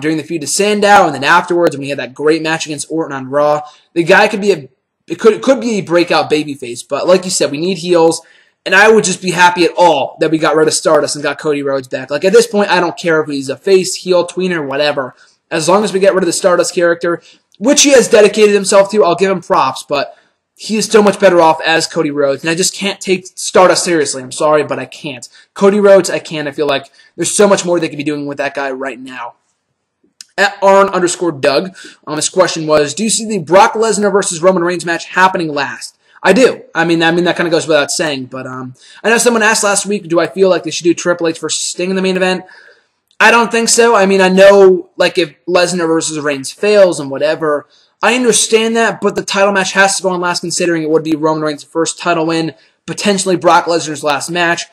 Speaker 1: during the feud to Sandow, and then afterwards when he had that great match against Orton on Raw. The guy could be a breakout babyface, but like you said, we need heels. And I would just be happy at all that we got rid of Stardust and got Cody Rhodes back. Like at this point, I don't care if he's a face, heel, tweener, whatever. As long as we get rid of the Stardust character, which he has dedicated himself to, I'll give him props, but he is so much better off as Cody Rhodes, and I just can't take Stardust seriously. I'm sorry, but I can't. Cody Rhodes, I can. I feel like there's so much more they could be doing with that guy right now. At Arn_Doug, his question was, do you see the Brock Lesnar versus Roman Reigns match happening last? I do. I mean that kind of goes without saying, but I know someone asked last week, do I feel like they should do Triple H versus Sting in the main event? I don't think so. I mean, I know like if Lesnar versus Reigns fails and whatever, I understand that, but the title match has to go on last considering it would be Roman Reigns' first title win, potentially Brock Lesnar's last match.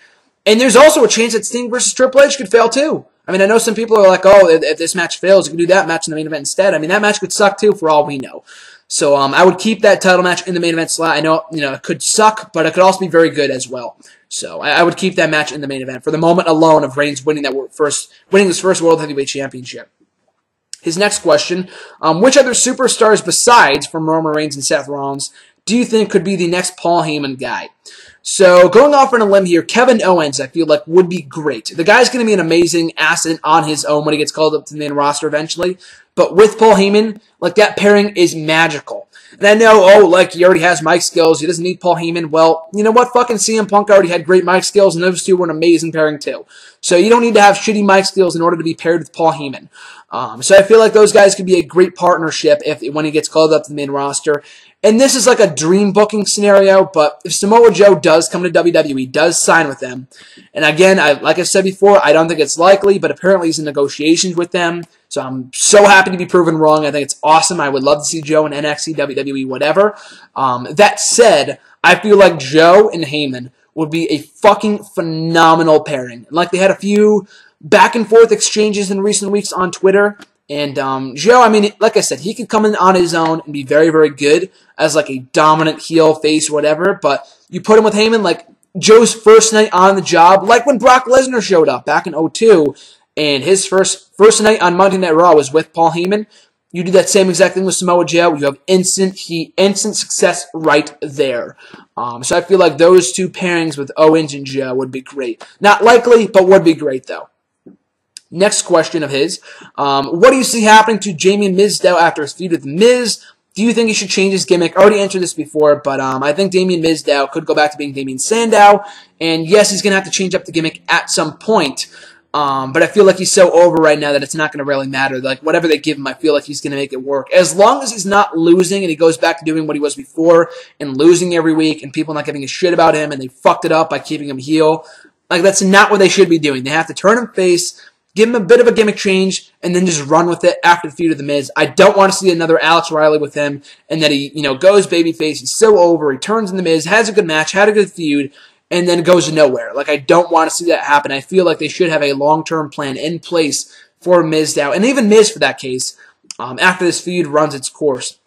Speaker 1: And there's also a chance that Sting versus Triple H could fail too. I mean, I know some people are like, oh, if this match fails, you can do that match in the main event instead. I mean, that match could suck too for all we know. So I would keep that title match in the main event slot. I know, it could suck, but it could also be very good as well. So I would keep that match in the main event for the moment alone of Reigns winning his first World Heavyweight Championship. His next question, which other superstars besides from Roman Reigns and Seth Rollins do you think could be the next Paul Heyman guy? So going off on a limb here, Kevin Owens I feel like would be great. The guy's going to be an amazing asset on his own when he gets called up to the main roster eventually. But with Paul Heyman, like that pairing is magical. And I know, he already has mic skills. He doesn't need Paul Heyman. Well, you know what? Fucking CM Punk already had great mic skills, and those two were an amazing pairing too. So you don't need to have shitty mic skills in order to be paired with Paul Heyman. So I feel like those guys could be a great partnership when he gets called up to the main roster. And this is like a dream booking scenario, but if Samoa Joe does come to WWE, does sign with them, and again, like I said before, I don't think it's likely, but apparently he's in negotiations with them, so I'm so happy to be proven wrong. I think it's awesome. I would love to see Joe in NXT, WWE, whatever. That said, I feel like Joe and Heyman would be a fucking phenomenal pairing. And like they had a few back and forth exchanges in recent weeks on Twitter. And Joe, I mean, like I said, he could come in on his own and be very, very good as like a dominant heel, face, whatever. But you put him with Heyman, like Joe's first night on the job, like when Brock Lesnar showed up back in 2002, and his first night on Monday Night Raw was with Paul Heyman. You do that same exact thing with Samoa Joe. You have instant success right there. So I feel like those two pairings with Owens and Joe would be great. Not likely, but would be great though. Next question of his. What do you see happening to Damien Mizdow after his feud with Miz? Do you think he should change his gimmick? I already answered this before, but I think Damien Mizdow could go back to being Damien Sandow. And yes, he's going to have to change up the gimmick at some point. But I feel like he's so over right now that it's not going to really matter. Like, whatever they give him, I feel like he's going to make it work. As long as he's not losing and he goes back to doing what he was before and losing every week and people not giving a shit about him and they fucked it up by keeping him heel. Like, that's not what they should be doing. They have to turn him face, give him a bit of a gimmick change, and then just run with it after the feud with The Miz. I don't want to see another Alex Riley with him and that he, goes babyface. He's so over. He turns in The Miz, has a good match, had a good feud, and then goes nowhere. Like, I don't want to see that happen. I feel like they should have a long-term plan in place for Mizdow, and even Miz for that case, after this feud runs its course.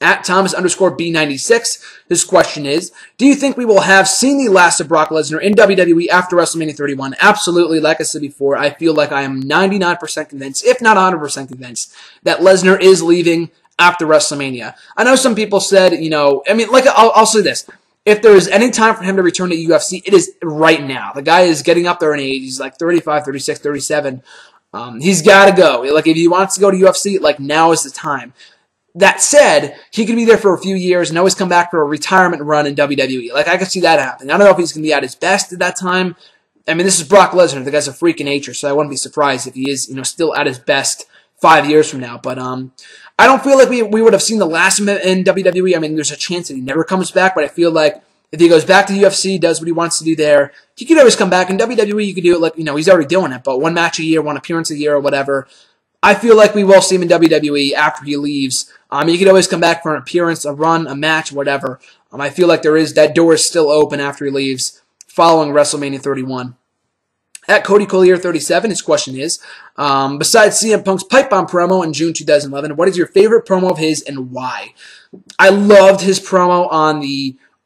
Speaker 1: At Thomas_B96, his question is, do you think we will have seen the last of Brock Lesnar in WWE after WrestleMania 31? Absolutely. Like I said before, I feel like I am 99% convinced, if not 100% convinced, that Lesnar is leaving after WrestleMania. I know some people said, I'll say this. If there is any time for him to return to UFC, it is right now. The guy is getting up there in age. He's like 35, 36, 37. He's got to go. Like, if he wants to go to UFC, like, now is the time. That said, he could be there for a few years and always come back for a retirement run in WWE. Like, I could see that happening. I don't know if he's going to be at his best at that time. I mean, this is Brock Lesnar. The guy's a freak of nature, so I wouldn't be surprised if he is, still at his best 5 years from now. But I don't feel like we would have seen the last of him in WWE. I mean, there's a chance that he never comes back, but I feel like if he goes back to UFC, does what he wants to do there, he could always come back. In WWE, you could do it like, he's already doing it, but one match a year, one appearance a year, or whatever. I feel like we will see him in WWE after he leaves. He could always come back for an appearance, a run, a match, whatever. I feel like that door is still open after he leaves following WrestleMania 31. At Cody Collier 37, his question is, besides CM Punk's pipe bomb promo in June 2011, what is your favorite promo of his and why? I loved his promo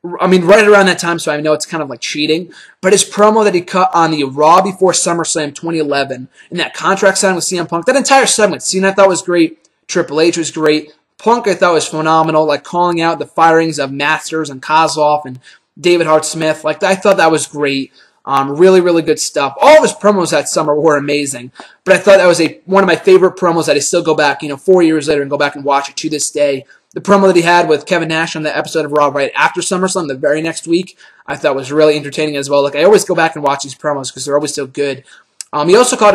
Speaker 1: right around that time, so I know it's kind of like cheating, but his promo that he cut on the Raw before SummerSlam 2011, and that contract signing with CM Punk, that entire segment, Cena I thought was great, Triple H was great, Punk I thought was phenomenal, like calling out the firings of Masters and Kozlov and David Hart Smith, like I thought that was great. Really, really good stuff. All of his promos that summer were amazing, but I thought that was one of my favorite promos that I still go back, 4 years later and go back and watch it to this day. The promo that he had with Kevin Nash on the episode of Raw right after SummerSlam, the very next week, I thought was really entertaining as well. Like, I always go back and watch these promos because they're always so good. He also cut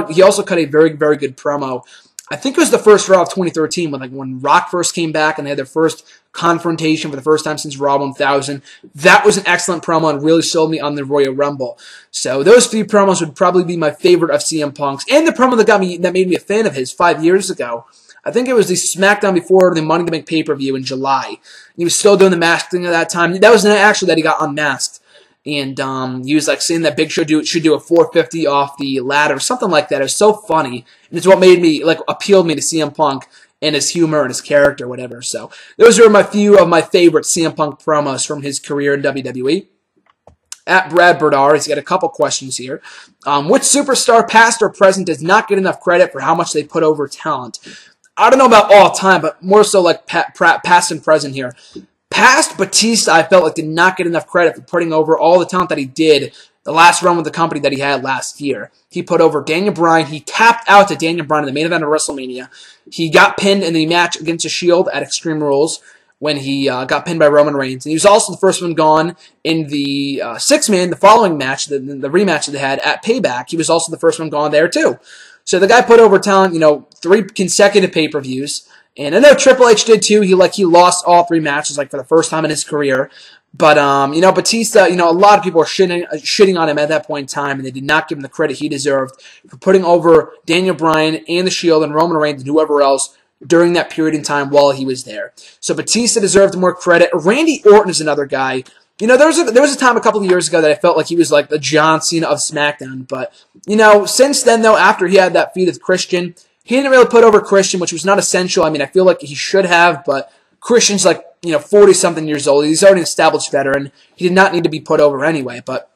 Speaker 1: a very, very good promo. I think it was the first Raw of 2013 when Rock first came back and they had their first confrontation for the first time since Raw 1000. That was an excellent promo and really sold me on the Royal Rumble. So those few promos would probably be my favorite of CM Punk's. And the promo that made me a fan of his 5 years ago. I think it was the SmackDown before the Money in the Bank pay-per-view in July. He was still doing the mask thing at that time. That was actually that he got unmasked. And he was like saying that Big Show should do a 450 off the ladder or something like that. It was so funny. And it's what made me, appealed me to CM Punk and his humor and his character, whatever. So those are my few of my favorite CM Punk promos from his career in WWE. At Brad Berdar, he's got a couple questions here. Which superstar, past or present, does not get enough credit for how much they put over talent? I don't know about all time, but more so like past and present here. Past, Batista, I felt like did not get enough credit for putting over all the talent that he did the last run with the company that he had last year. He put over Daniel Bryan. He tapped out to Daniel Bryan in the main event of WrestleMania. He got pinned in the match against the Shield at Extreme Rules when he got pinned by Roman Reigns. And he was also the first one gone in the six-man, the following match, the rematch that they had at Payback. He was also the first one gone there, too. So the guy put over talent, 3 consecutive pay-per-views. And I know Triple H did too. He lost all 3 matches for the first time in his career. But Batista, a lot of people were shitting on him at that point in time, and they did not give him the credit he deserved for putting over Daniel Bryan and the Shield and Roman Reigns and whoever else during that period in time while he was there. So Batista deserved more credit. Randy Orton is another guy. There was a time a couple of years ago that I felt like he was like the John Cena of SmackDown. But, since then, though, after he had that feud with Christian, he didn't really put over Christian, which was not essential. I mean, I feel like he should have, but Christian's 40-something years old. He's already an established veteran. He did not need to be put over anyway. But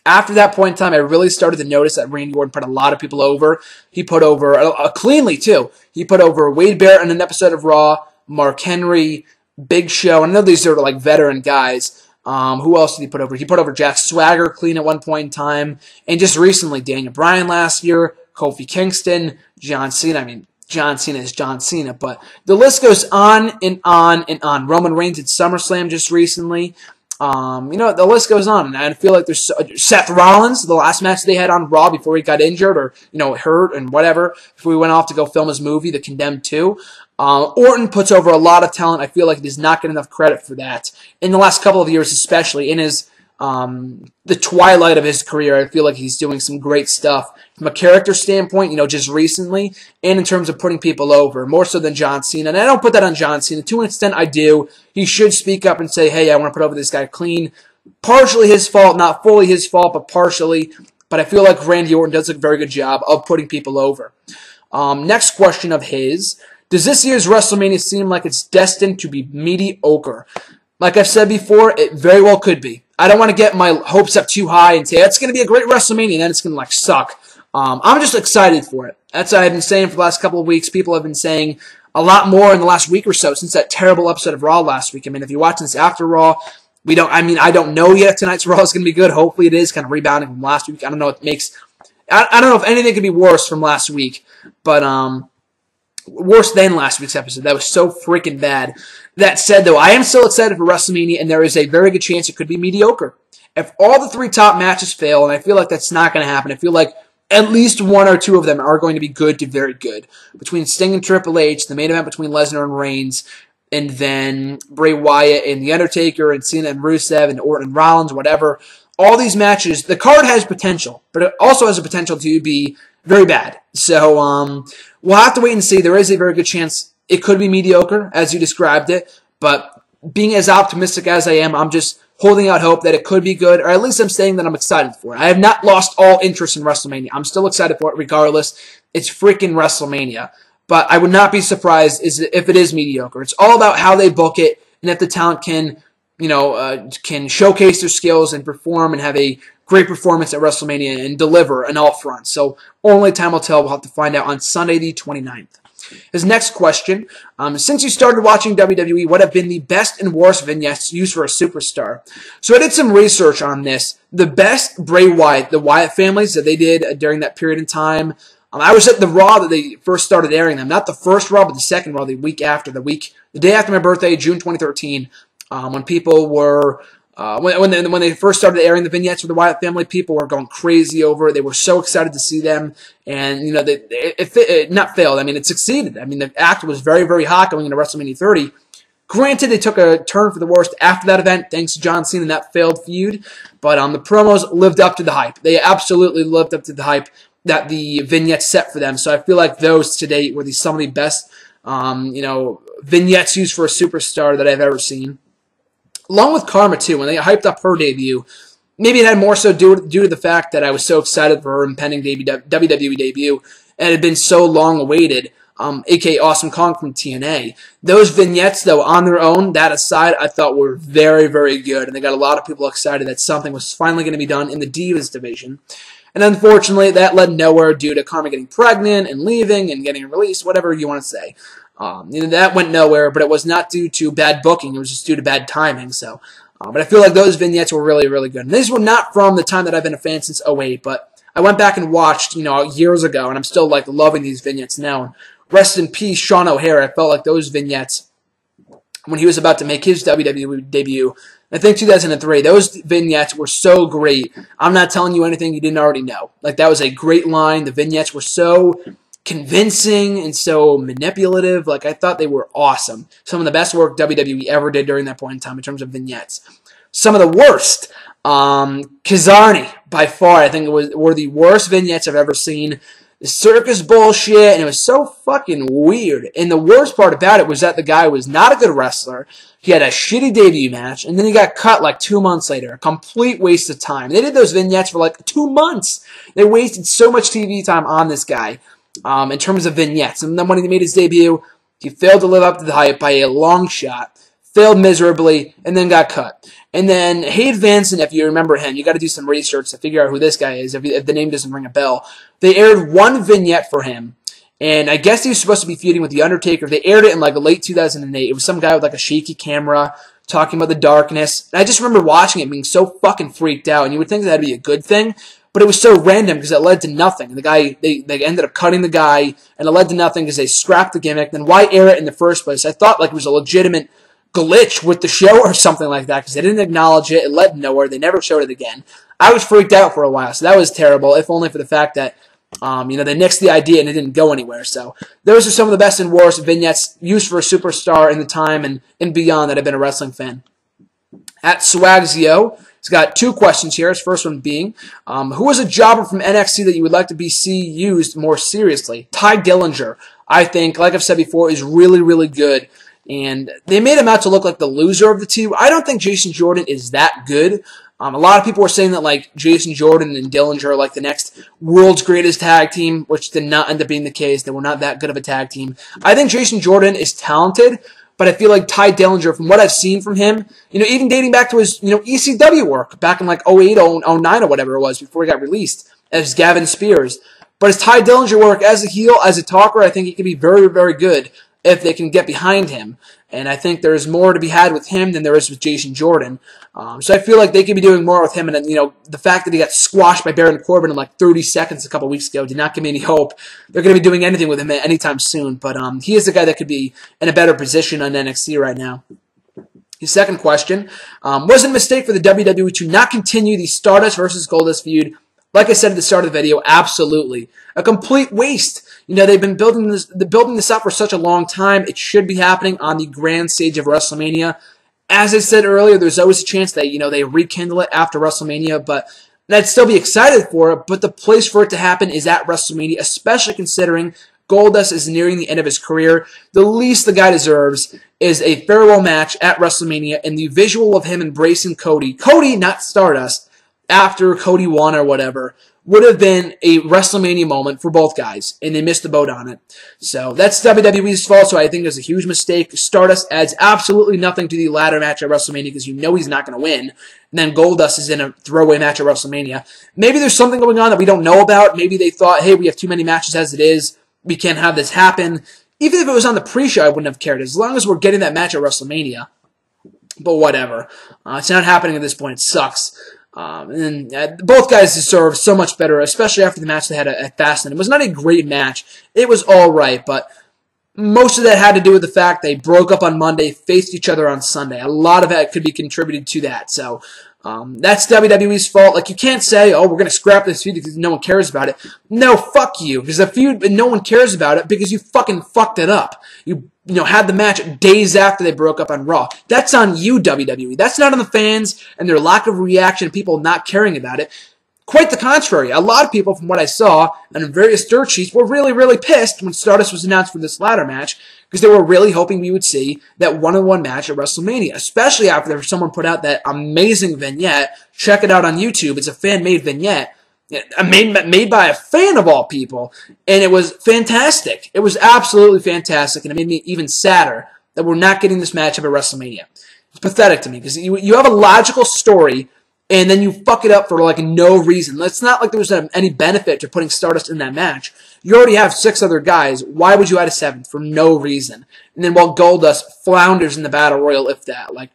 Speaker 1: after that point in time, I really started to notice that Randy Orton put a lot of people over. He put over, cleanly too, he put over Wade Barrett in an episode of Raw, Mark Henry, Big Show. I know these are veteran guys. Who else did he put over? He put over Jack Swagger clean at one point in time. And just recently, Daniel Bryan last year, Kofi Kingston, John Cena. I mean, John Cena is John Cena, but the list goes on and on and on. Roman Reigns at SummerSlam just recently. The list goes on, and I feel like there's Seth Rollins, the last match they had on Raw before he got injured or, hurt and whatever, before he went off to go film his movie, The Condemned 2. Orton puts over a lot of talent. I feel like he does not get enough credit for that. In the last couple of years, especially in his the twilight of his career, I feel like he's doing some great stuff from a character standpoint, just recently, and in terms of putting people over, more so than John Cena. And I don't put that on John Cena. To an extent, I do. He should speak up and say, hey, I want to put over this guy clean. Partially his fault, not fully his fault, but partially. but I feel like Randy Orton does a very good job of putting people over. Next question of his. Does this year's WrestleMania seem like it's destined to be mediocre? Like I've said before, it very well could be. I don't want to get my hopes up too high and say it's going to be a great WrestleMania and then it's going to like suck. I'm just excited for it. That's what I've been saying for the last couple of weeks. People have been saying a lot more in the last week or so since that terrible episode of Raw last week. I mean, if you're watching this after Raw, I don't know yet if tonight's Raw is going to be good. Hopefully it is, kind of rebounding from last week. I don't know I don't know if anything could be worse from last week, but worse than last week's episode. That was so freaking bad. That said, though, I am still excited for WrestleMania, and there is a very good chance it could be mediocre. If all the 3 top matches fail, and I feel like that's not going to happen, I feel like at least 1 or 2 of them are going to be good to very good. Between Sting and Triple H, the main event between Lesnar and Reigns, and then Bray Wyatt and The Undertaker, and Cena and Rusev, and Orton and Rollins, whatever. All these matches, the card has potential, but it also has the potential to be very bad. So we'll have to wait and see. There is a very good chance it could be mediocre, as you described it, but being as optimistic as I am, I'm just holding out hope that it could be good, or at least I'm saying that I'm excited for it. I have not lost all interest in WrestleMania. I'm still excited for it regardless. It's freaking WrestleMania. But I would not be surprised if it is mediocre. It's all about how they book it, and if the talent can, can showcase their skills and perform and have a great performance at WrestleMania and deliver on all fronts. So only time will tell. We'll have to find out on Sunday the 29th. His next question, since you started watching WWE, what have been the best and worst vignettes used for a superstar? So I did some research on this. The best Bray Wyatt, the Wyatt families that they did during that period in time. I was at the Raw that they first started airing them. Not the first Raw, but the second Raw, the day after my birthday, June 2013, when people were... when they first started airing the vignettes for the Wyatt family, people were going crazy over it. They were so excited to see them, and it not failed. I mean, it succeeded. I mean, the act was very, very hot going into WrestleMania 30. Granted, they took a turn for the worst after that event, thanks to John Cena and that failed feud. But the promos lived up to the hype. They absolutely lived up to the hype that the vignettes set for them. So I feel like those to date were some of the best, vignettes used for a superstar that I've ever seen. Along with Karma, too, when they hyped up her debut, maybe it had more so due to the fact that I was so excited for her impending WWE debut, and it had been so long awaited, a.k.a. Awesome Kong from TNA. Those vignettes, though, on their own, that aside, I thought were very, very good, and they got a lot of people excited that something was finally going to be done in the Divas division. And unfortunately, that led nowhere due to Karma getting pregnant and leaving and getting released, whatever you want to say. That went nowhere, but it was not due to bad booking. It was just due to bad timing. So, but I feel like those vignettes were really, really good. And these were not from the time that I've been a fan since 2008, but I went back and watched, years ago, and I'm still loving these vignettes now. And rest in peace, Sean O'Hare. I felt like those vignettes when he was about to make his WWE debut. I think 2003, those vignettes were so great. I'm not telling you anything you didn't already know. That was a great line. The vignettes were so convincing and so manipulative. I thought they were awesome. Some of the best work WWE ever did during that point in time in terms of vignettes. Some of the worst, Kazarni, by far, I think were the worst vignettes I've ever seen. The circus bullshit, and it was so fucking weird. And the worst part about it was that the guy was not a good wrestler. He had a shitty debut match, and then he got cut 2 months later. A complete waste of time. They did those vignettes for 2 months. They wasted so much TV time on this guy in terms of vignettes. And then when he made his debut, he failed to live up to the hype by a long shot. Failed miserably, and then got cut. And then Hayden Vanson, if you remember him, you got to do some research to figure out who this guy is, if the name doesn't ring a bell. They aired one vignette for him, and I guess he was supposed to be feuding with The Undertaker. They aired it in late 2008. It was some guy with a shaky camera talking about the darkness. And I just remember watching it being so fucking freaked out, and you would think that'd be a good thing, but it was so random because it led to nothing. The guy, they ended up cutting the guy, and it led to nothing because they scrapped the gimmick. Then why air it in the first place? I thought it was a legitimate glitch with the show or something like that because they didn't acknowledge it. It led nowhere. They never showed it again. I was freaked out for a while, so that was terrible, if only for the fact that they nixed the idea and it didn't go anywhere. So those are some of the best and worst vignettes used for a superstar in the time and beyond that I've been a wrestling fan. At Swagzio, he's got 2 questions here. His first one being, who was a jobber from NXT that you would like to see used more seriously? Ty Dillinger, I think, like I've said before, is really, really good. And they made him out to look like the loser of the two. I don't think Jason Jordan is that good. A lot of people were saying that like Jason Jordan and Dillinger are like the next world's greatest tag team, which did not end up being the case. They were not that good of a tag team. I think Jason Jordan is talented, but I feel like Ty Dillinger, from what I've seen from him, even dating back to his, ECW work back in like 08, 09 or whatever it was before he got released as Gavin Spears. But his Ty Dillinger work as a heel, as a talker, I think he could be very, very good if they can get behind him. And I think there's more to be had with him than there is with Jason Jordan. So I feel like they could be doing more with him. And, the fact that he got squashed by Baron Corbin in like 30 seconds a couple weeks ago did not give me any hope they're going to be doing anything with him anytime soon. But he is the guy that could be in a better position on NXT right now. His second question, was it a mistake for the WWE to not continue the Stardust versus Goldust feud? Like I said at the start of the video, absolutely. A complete waste. They've been building this up for such a long time. It should be happening on the grand stage of WrestleMania. As I said earlier, there's always a chance that, they rekindle it after WrestleMania, but I'd still be excited for it. But the place for it to happen is at WrestleMania, especially considering Goldust is nearing the end of his career. The least the guy deserves is a farewell match at WrestleMania, and the visual of him embracing Cody, not Stardust, after Cody won or whatever, would have been a WrestleMania moment for both guys, and they missed the boat on it. So that's WWE's fault, so I think it was a huge mistake. Stardust adds absolutely nothing to the ladder match at WrestleMania because he's not going to win. And then Goldust is in a throwaway match at WrestleMania. Maybe there's something going on that we don't know about. Maybe they thought, hey, we have too many matches as it is. We can't have this happen. Even if it was on the pre-show, I wouldn't have cared, as long as we're getting that match at WrestleMania. But whatever. It's not happening at this point. It sucks. Both guys deserve so much better, especially after the match they had at Fastlane. It was not a great match. It was all right, but most of that had to do with the fact they broke up on Monday, faced each other on Sunday. A lot of that could be contributed to that. So that's WWE's fault. Like, you can't say, oh, we're going to scrap this feud because no one cares about it. No, fuck you. Because the feud, no one cares about it because you fucking fucked it up. You had the match days after they broke up on Raw. That's on you, WWE. That's not on the fans and their lack of reaction and people not caring about it. Quite the contrary. A lot of people, from what I saw on various dirt sheets, were really, really pissed when Stardust was announced for this ladder match because they were really hoping we would see that one-on-one match at WrestleMania, especially after someone put out that amazing vignette. Check it out on YouTube. It's a fan-made vignette. Made by a fan of all people, and it was fantastic. It was absolutely fantastic, and it made me even sadder that we're not getting this matchup at WrestleMania. It's pathetic to me, because you have a logical story, and then you fuck it up for like no reason. It's not like there was any benefit to putting Stardust in that match. You already have 6 other guys. Why would you add a 7th? For no reason. And then while Goldust flounders in the Battle Royal, if that. Like,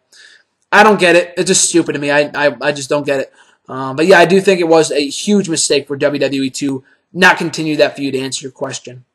Speaker 1: I don't get it. It's just stupid to me. I just don't get it. But yeah, I do think it was a huge mistake for WWE to not continue that feud, to answer your question.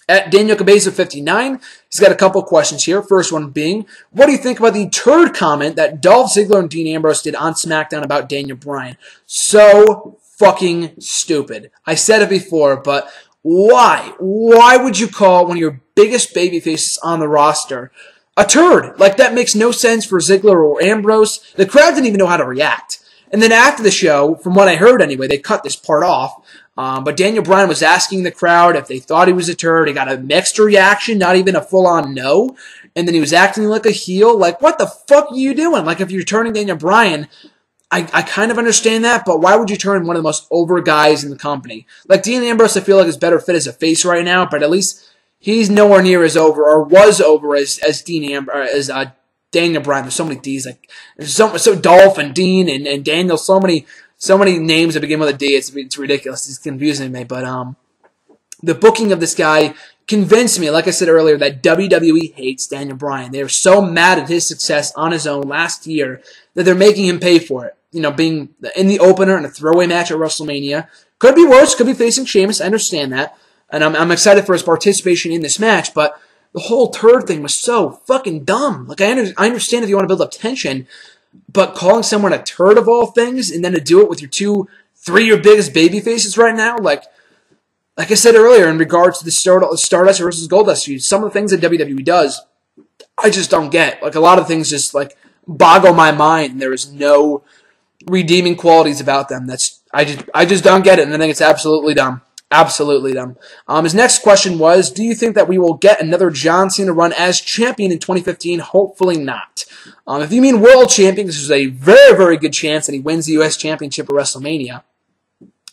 Speaker 1: At Daniel Cabeza 59, he's got a couple questions here. First one being, what do you think about the turd comment that Dolph Ziggler and Dean Ambrose did on SmackDown about Daniel Bryan? So fucking stupid. I said it before, but why? Why would you call one of your biggest babyfaces on the roster a turd? Like, that makes no sense for Ziggler or Ambrose. The crowd didn't even know how to react. And then after the show, from what I heard anyway, they cut this part off. But Daniel Bryan was asking the crowd if they thought he was a turd. He got a mixed reaction, not even a full-on no. And then he was acting like a heel. Like, what the fuck are you doing? Like, if you're turning Daniel Bryan, I kind of understand that, but why would you turn one of the most over guys in the company? Like, Dean Ambrose, I feel like is better fit as a face right now, but at least he's nowhere near as over, or was over as Daniel Bryan. There's so many D's, like so Dolph and Dean and Daniel, so many names that begin with a D. It's ridiculous. It's confusing me. But the booking of this guy convinced me, like I said earlier, that WWE hates Daniel Bryan. They are so mad at his success on his own last year that they're making him pay for it. Being in the opener in a throwaway match at WrestleMania. Could be worse. Could be facing Sheamus. I understand that, and I'm excited for his participation in this match, but the whole turd thing was so fucking dumb. Like, I understand if you want to build up tension, but calling someone a turd of all things, and then to do it with your 3 of your biggest baby faces right now, like I said earlier in regards to the Stardust versus Goldust feud, some of the things that WWE does, I just don't get. Like, a lot of things just, like, boggle my mind, and there is no redeeming qualities about them. I just don't get it, and I think it's absolutely dumb. Absolutely them. His next question was, do you think that we will get another John Cena run as champion in 2015? Hopefully not. If you mean world champion, this is a very, very good chance that he wins the U.S. Championship at WrestleMania.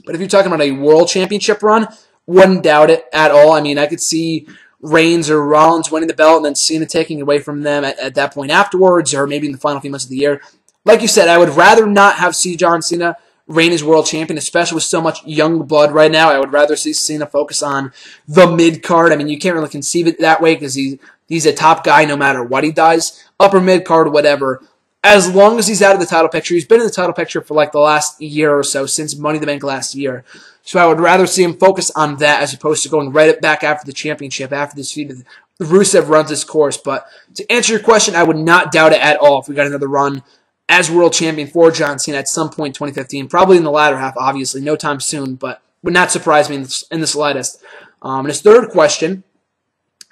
Speaker 1: But if you're talking about a world championship run, wouldn't doubt it at all. I mean, I could see Reigns or Rollins winning the belt and then Cena taking it away from them at that point afterwards, or maybe in the final few months of the year. Like you said, I would rather not see John Cena reign as world champion, especially with so much young blood right now. I would rather see Cena focus on the mid-card. I mean, you can't really conceive it that way because he's a top guy no matter what he does. Upper mid-card, whatever. As long as he's out of the title picture. He's been in the title picture for like the last year or so, since Money in the Bank last year. So I would rather see him focus on that as opposed to going right back after the championship, after this feud. Rusev runs his course. But to answer your question, I would not doubt it at all if we got another run as world champion for John Cena at some point in 2015. Probably in the latter half, obviously. No time soon, but would not surprise me in the slightest. And his third question,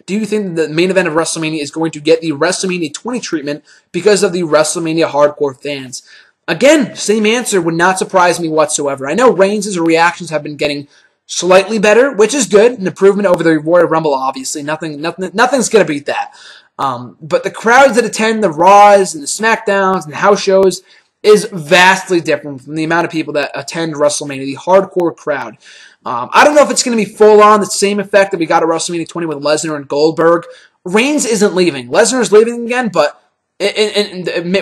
Speaker 1: do you think the main event of WrestleMania is going to get the WrestleMania 20 treatment because of the WrestleMania hardcore fans? Again, same answer, would not surprise me whatsoever. I know Reigns' reactions have been getting slightly better, which is good. An improvement over the Royal Rumble, obviously. Nothing's going to beat that. But the crowds that attend the Raws and the SmackDowns and the house shows is vastly different from the amount of people that attend WrestleMania, the hardcore crowd. I don't know if it's going to be full-on the same effect that we got at WrestleMania 20 with Lesnar and Goldberg. Reigns isn't leaving. Lesnar's leaving again, but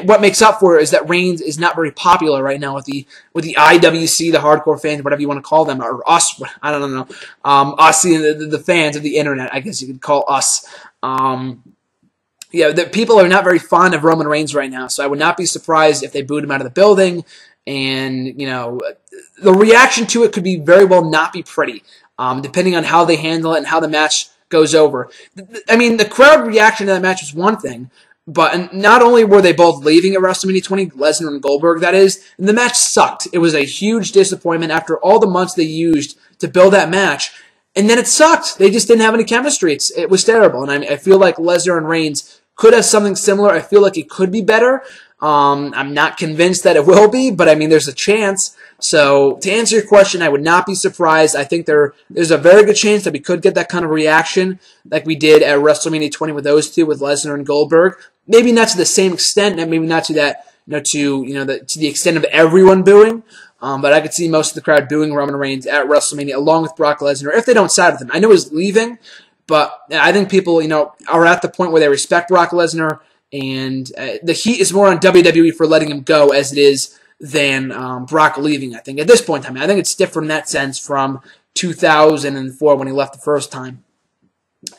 Speaker 1: what makes up for it is that Reigns is not very popular right now with the IWC, the hardcore fans, whatever you want to call them, or us. I don't know. Us, the fans of the internet, I guess you could call us. The people are not very fond of Roman Reigns right now, so I would not be surprised if they booed him out of the building. And, the reaction to it could be very well not be pretty, depending on how they handle it and how the match goes over. I mean, the crowd reaction to that match was one thing, but not only were they both leaving at WrestleMania 20, Lesnar and Goldberg, that is, and the match sucked. It was a huge disappointment after all the months they used to build that match. And then it sucked. They just didn't have any chemistry. It was terrible. And I feel like Lesnar and Reigns could have something similar. I feel like it could be better. I'm not convinced that it will be, but I mean, there's a chance. So to answer your question, I would not be surprised. I think there's a very good chance that we could get that kind of reaction like we did at WrestleMania 20 with those two, with Lesnar and Goldberg. Maybe not to the same extent, and maybe not to that, to the extent of everyone booing. But I could see most of the crowd booing Roman Reigns at WrestleMania along with Brock Lesnar if they don't side with him. I know he's leaving, but I think people, are at the point where they respect Brock Lesnar, and the heat is more on WWE for letting him go as it is than Brock leaving, I think. At this point in time, I think it's different in that sense from 2004 when he left the first time.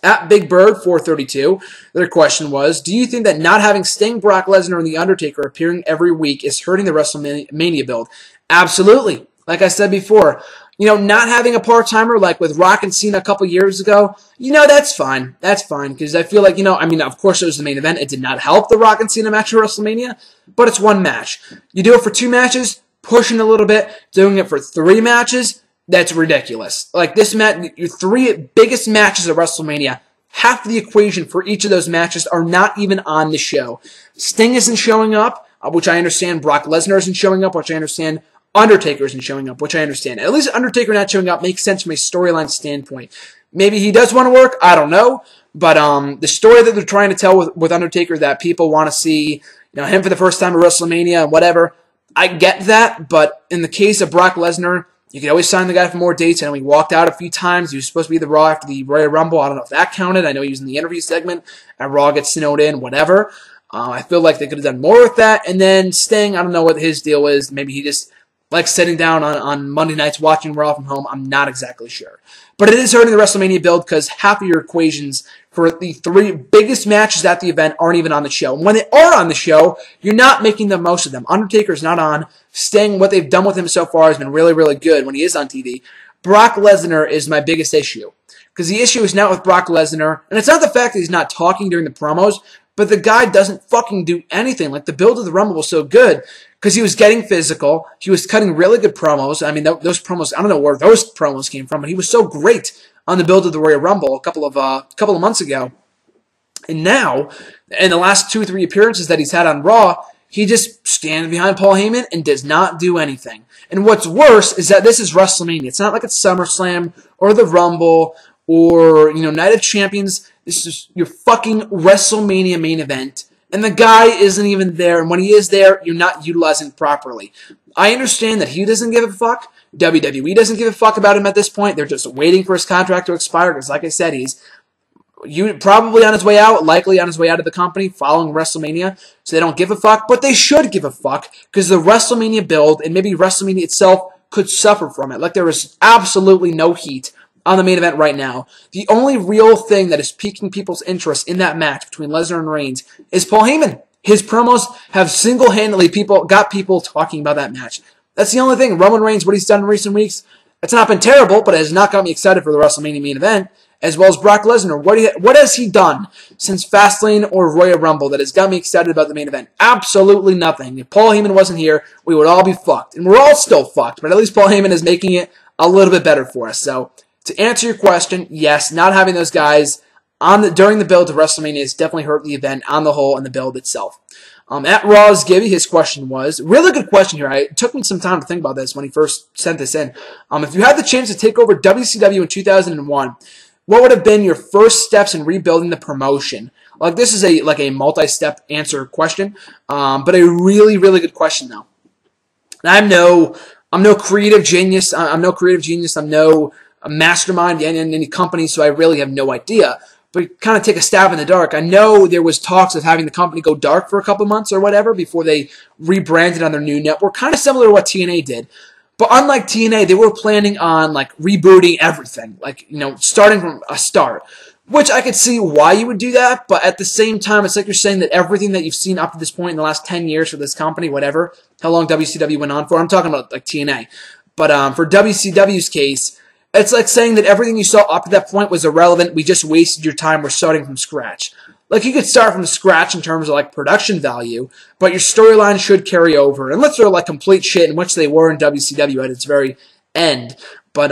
Speaker 1: At Big Bird 432, their question was, do you think that not having Sting, Brock Lesnar, and The Undertaker appearing every week is hurting the WrestleMania build? Absolutely. Like I said before, not having a part-timer like with Rock and Cena a couple years ago, that's fine. That's fine, because I feel like, of course it was the main event. It did not help the Rock and Cena match at WrestleMania, but it's one match. You do it for 2 matches, pushing a little bit. Doing it for 3 matches, that's ridiculous. Like this match, your 3 biggest matches at WrestleMania, half the equation for each of those matches are not even on the show. Sting isn't showing up, which I understand. Brock Lesnar isn't showing up, which I understand. Undertaker isn't showing up, which I understand. At least Undertaker not showing up makes sense from a storyline standpoint. Maybe he does want to work, I don't know. But the story that they're trying to tell with Undertaker, that people want to see him for the first time at WrestleMania and whatever, I get that. But in the case of Brock Lesnar, you can always sign the guy for more dates. I know he walked out a few times. He was supposed to be the Raw after the Royal Rumble. I don't know if that counted. I know he was in the interview segment, and Raw gets snowed in, whatever. I feel like they could have done more with that. And then Sting, I don't know what his deal is. Maybe he just like sitting down on Monday nights watching Raw from home. I'm not exactly sure. But it is hurting the WrestleMania build because half of your equations for the 3 biggest matches at the event aren't even on the show. And when they are on the show, you're not making the most of them. Undertaker's not on. Sting, what they've done with him so far has been really, really good when he is on TV. Brock Lesnar is my biggest issue. Because the issue is not with Brock Lesnar, and it's not the fact that he's not talking during the promos, but the guy doesn't fucking do anything. Like, the build of the Rumble was so good because he was getting physical. He was cutting really good promos. I mean, those promos, I don't know where those promos came from, but he was so great on the build of the Royal Rumble a couple of months ago. And now, in the last 2 or 3 appearances that he's had on Raw, He just stands behind Paul Heyman and does not do anything. And what's worse is that this is WrestleMania. It's not like it's SummerSlam or the Rumble or, Night of Champions. This is your fucking WrestleMania main event. And the guy isn't even there. And when he is there, you're not utilizing it properly. I understand that he doesn't give a fuck. WWE doesn't give a fuck about him at this point. They're just waiting for his contract to expire because, like I said, he's probably on his way out, likely on his way out of the company following WrestleMania, so they don't give a fuck, but they should give a fuck, because the WrestleMania build, and maybe WrestleMania itself, could suffer from it. Like, there is absolutely no heat on the main event right now. The only real thing that is piquing people's interest in that match between Lesnar and Reigns is Paul Heyman. His promos have single-handedly got people talking about that match. That's the only thing. Roman Reigns, what he's done in recent weeks, it's not been terrible, but it has not got me excited for the WrestleMania main event. As well as Brock Lesnar. What has he done since Fastlane or Royal Rumble that has got me excited about the main event? Absolutely nothing. If Paul Heyman wasn't here, we would all be fucked. And we're all still fucked, but at least Paul Heyman is making it a little bit better for us. So, to answer your question, yes, not having those guys during the build to WrestleMania has definitely hurt the event on the whole and the build itself. At Raw's Gibby, his question was, really good question here. It took me some time to think about this when he first sent this in. If you had the chance to take over WCW in 2001, what would have been your first steps in rebuilding the promotion? Like, this is a multi-step answer question, but a really, really good question though. I'm no creative genius. I'm no mastermind in any company, so I really have no idea. But kind of take a stab in the dark. I know there was talks of having the company go dark for a couple months or whatever before they rebranded on their new network, kind of similar to what TNA did. But unlike TNA, they were planning on rebooting everything, starting from a start. Which I could see why you would do that, but at the same time, it's like you're saying that everything that you've seen up to this point in the last 10 years for this company, whatever, how long WCW went on for, I'm talking about TNA. But for WCW's case, it's like saying that everything you saw up to that point was irrelevant, we just wasted your time, we're starting from scratch. You could start from scratch in terms of production value, but your storyline should carry over. Unless they're complete shit, in which they were in WCW at its very end. But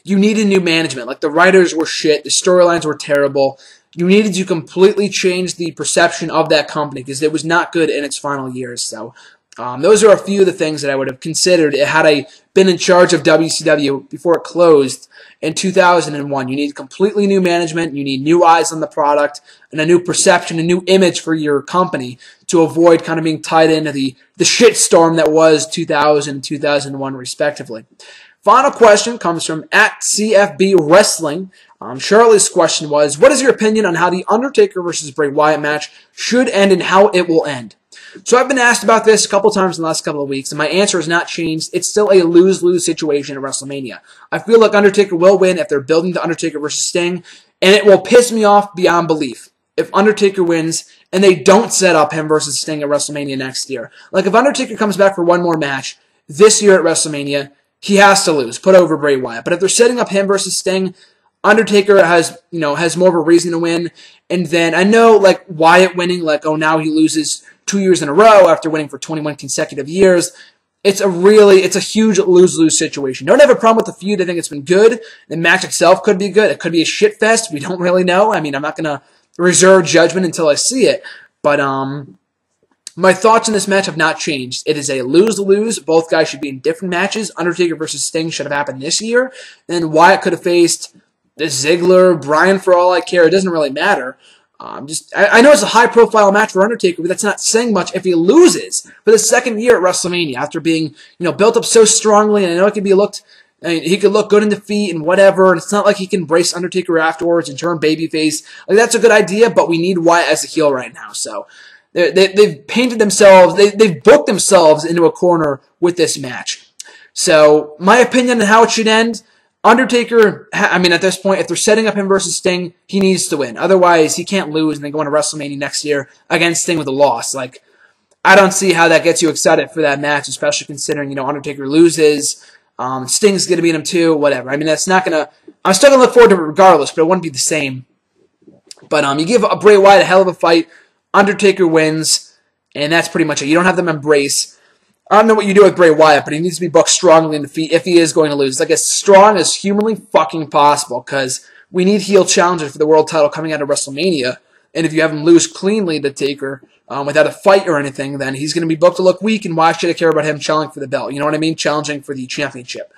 Speaker 1: you needed new management. The writers were shit, the storylines were terrible. You needed to completely change the perception of that company because it was not good in its final years. So those are a few of the things that I would have considered had I been in charge of WCW before it closed in 2001. You need completely new management, you need new eyes on the product, and a new perception, a new image for your company to avoid kind of being tied into the shitstorm that was 2000 2001 respectively. Final question comes from @CFB Wrestling. Charlie's question was, what is your opinion on how the Undertaker versus Bray Wyatt match should end and how it will end? So I've been asked about this a couple times in the last couple of weeks, and my answer has not changed. It's still a lose-lose situation at WrestleMania. I feel like Undertaker will win if they're building the Undertaker versus Sting, and it will piss me off beyond belief if Undertaker wins and they don't set up him versus Sting at WrestleMania next year. If Undertaker comes back for one more match this year at WrestleMania, he has to lose, put over Bray Wyatt. But if they're setting up him versus Sting, Undertaker has more of a reason to win. And then I know Wyatt winning, now he loses 2 years in a row after winning for 21 consecutive years. It's a huge lose-lose situation. Don't have a problem with the feud. I think it's been good. The match itself could be good. It could be a shit fest. We don't really know. I'm not going to reserve judgment until I see it. But my thoughts on this match have not changed. It is a lose-lose. Both guys should be in different matches. Undertaker versus Sting should have happened this year. And Wyatt could have faced Ziggler, Bryan, for all I care. It doesn't really matter. I know it's a high-profile match for Undertaker, but that's not saying much if he loses for the second year at WrestleMania after being, built up so strongly. And I know it could be he could look good in defeat and whatever. And it's not like he can embrace Undertaker afterwards and turn babyface. That's a good idea, but we need Wyatt as a heel right now. So they've painted themselves, they've booked themselves into a corner with this match. So my opinion on how it should end. Undertaker, at this point, if they're setting up him versus Sting, he needs to win. Otherwise, he can't lose and then go into WrestleMania next year against Sting with a loss. I don't see how that gets you excited for that match, especially considering, Undertaker loses. Sting's going to beat him too, whatever. That's not going to... I'm still going to look forward to it regardless, but it wouldn't be the same. But you give Bray Wyatt a hell of a fight. Undertaker wins, and that's pretty much it. You don't have them embrace... I don't know what you do with Bray Wyatt, but he needs to be booked strongly in defeat if he is going to lose. As strong as humanly fucking possible, because we need heel challengers for the world title coming out of WrestleMania. And if you have him lose cleanly to Taker, without a fight or anything, then he's going to be booked to look weak, and why should I care about him challenging for the belt? You know what I mean? Challenging for the championship.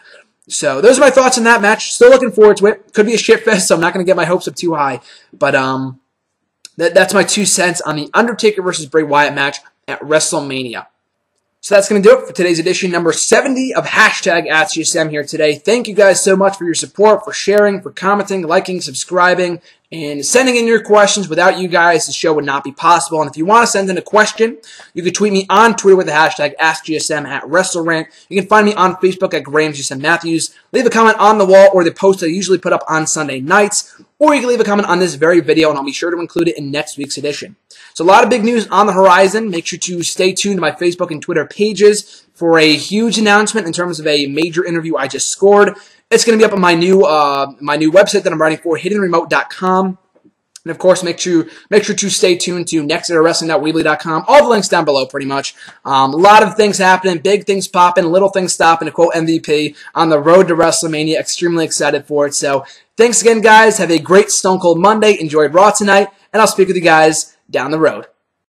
Speaker 1: So those are my thoughts on that match. Still looking forward to it. Could be a shit fest, so I'm not going to get my hopes up too high. But that's my 2 cents on the Undertaker versus Bray Wyatt match at WrestleMania. So that's going to do it for today's edition number 70 of #AskGSM here today. Thank you guys so much for your support, for sharing, for commenting, liking, subscribing, and sending in your questions. Without you guys, the show would not be possible. And if you want to send in a question, you can tweet me on Twitter with the hashtag #AskGSM at WrestleRant. You can find me on Facebook at GrahamGSMMatthews. Leave a comment on the wall or the post I usually put up on Sunday nights. Or you can leave a comment on this very video, and I'll be sure to include it in next week's edition. So a lot of big news on the horizon. Make sure to stay tuned to my Facebook and Twitter pages for a huge announcement in terms of a major interview I just scored. It's going to be up on my new website that I'm writing for, hiddenremote.com. And of course, make sure to stay tuned to nextitawrestling.weebly.com. All the links down below, pretty much. A lot of things happening, big things popping, little things stopping, to quote MVP, on the road to WrestleMania. Extremely excited for it. So thanks again, guys. Have a great Stone Cold Monday. Enjoy Raw tonight, and I'll speak with you guys down the road.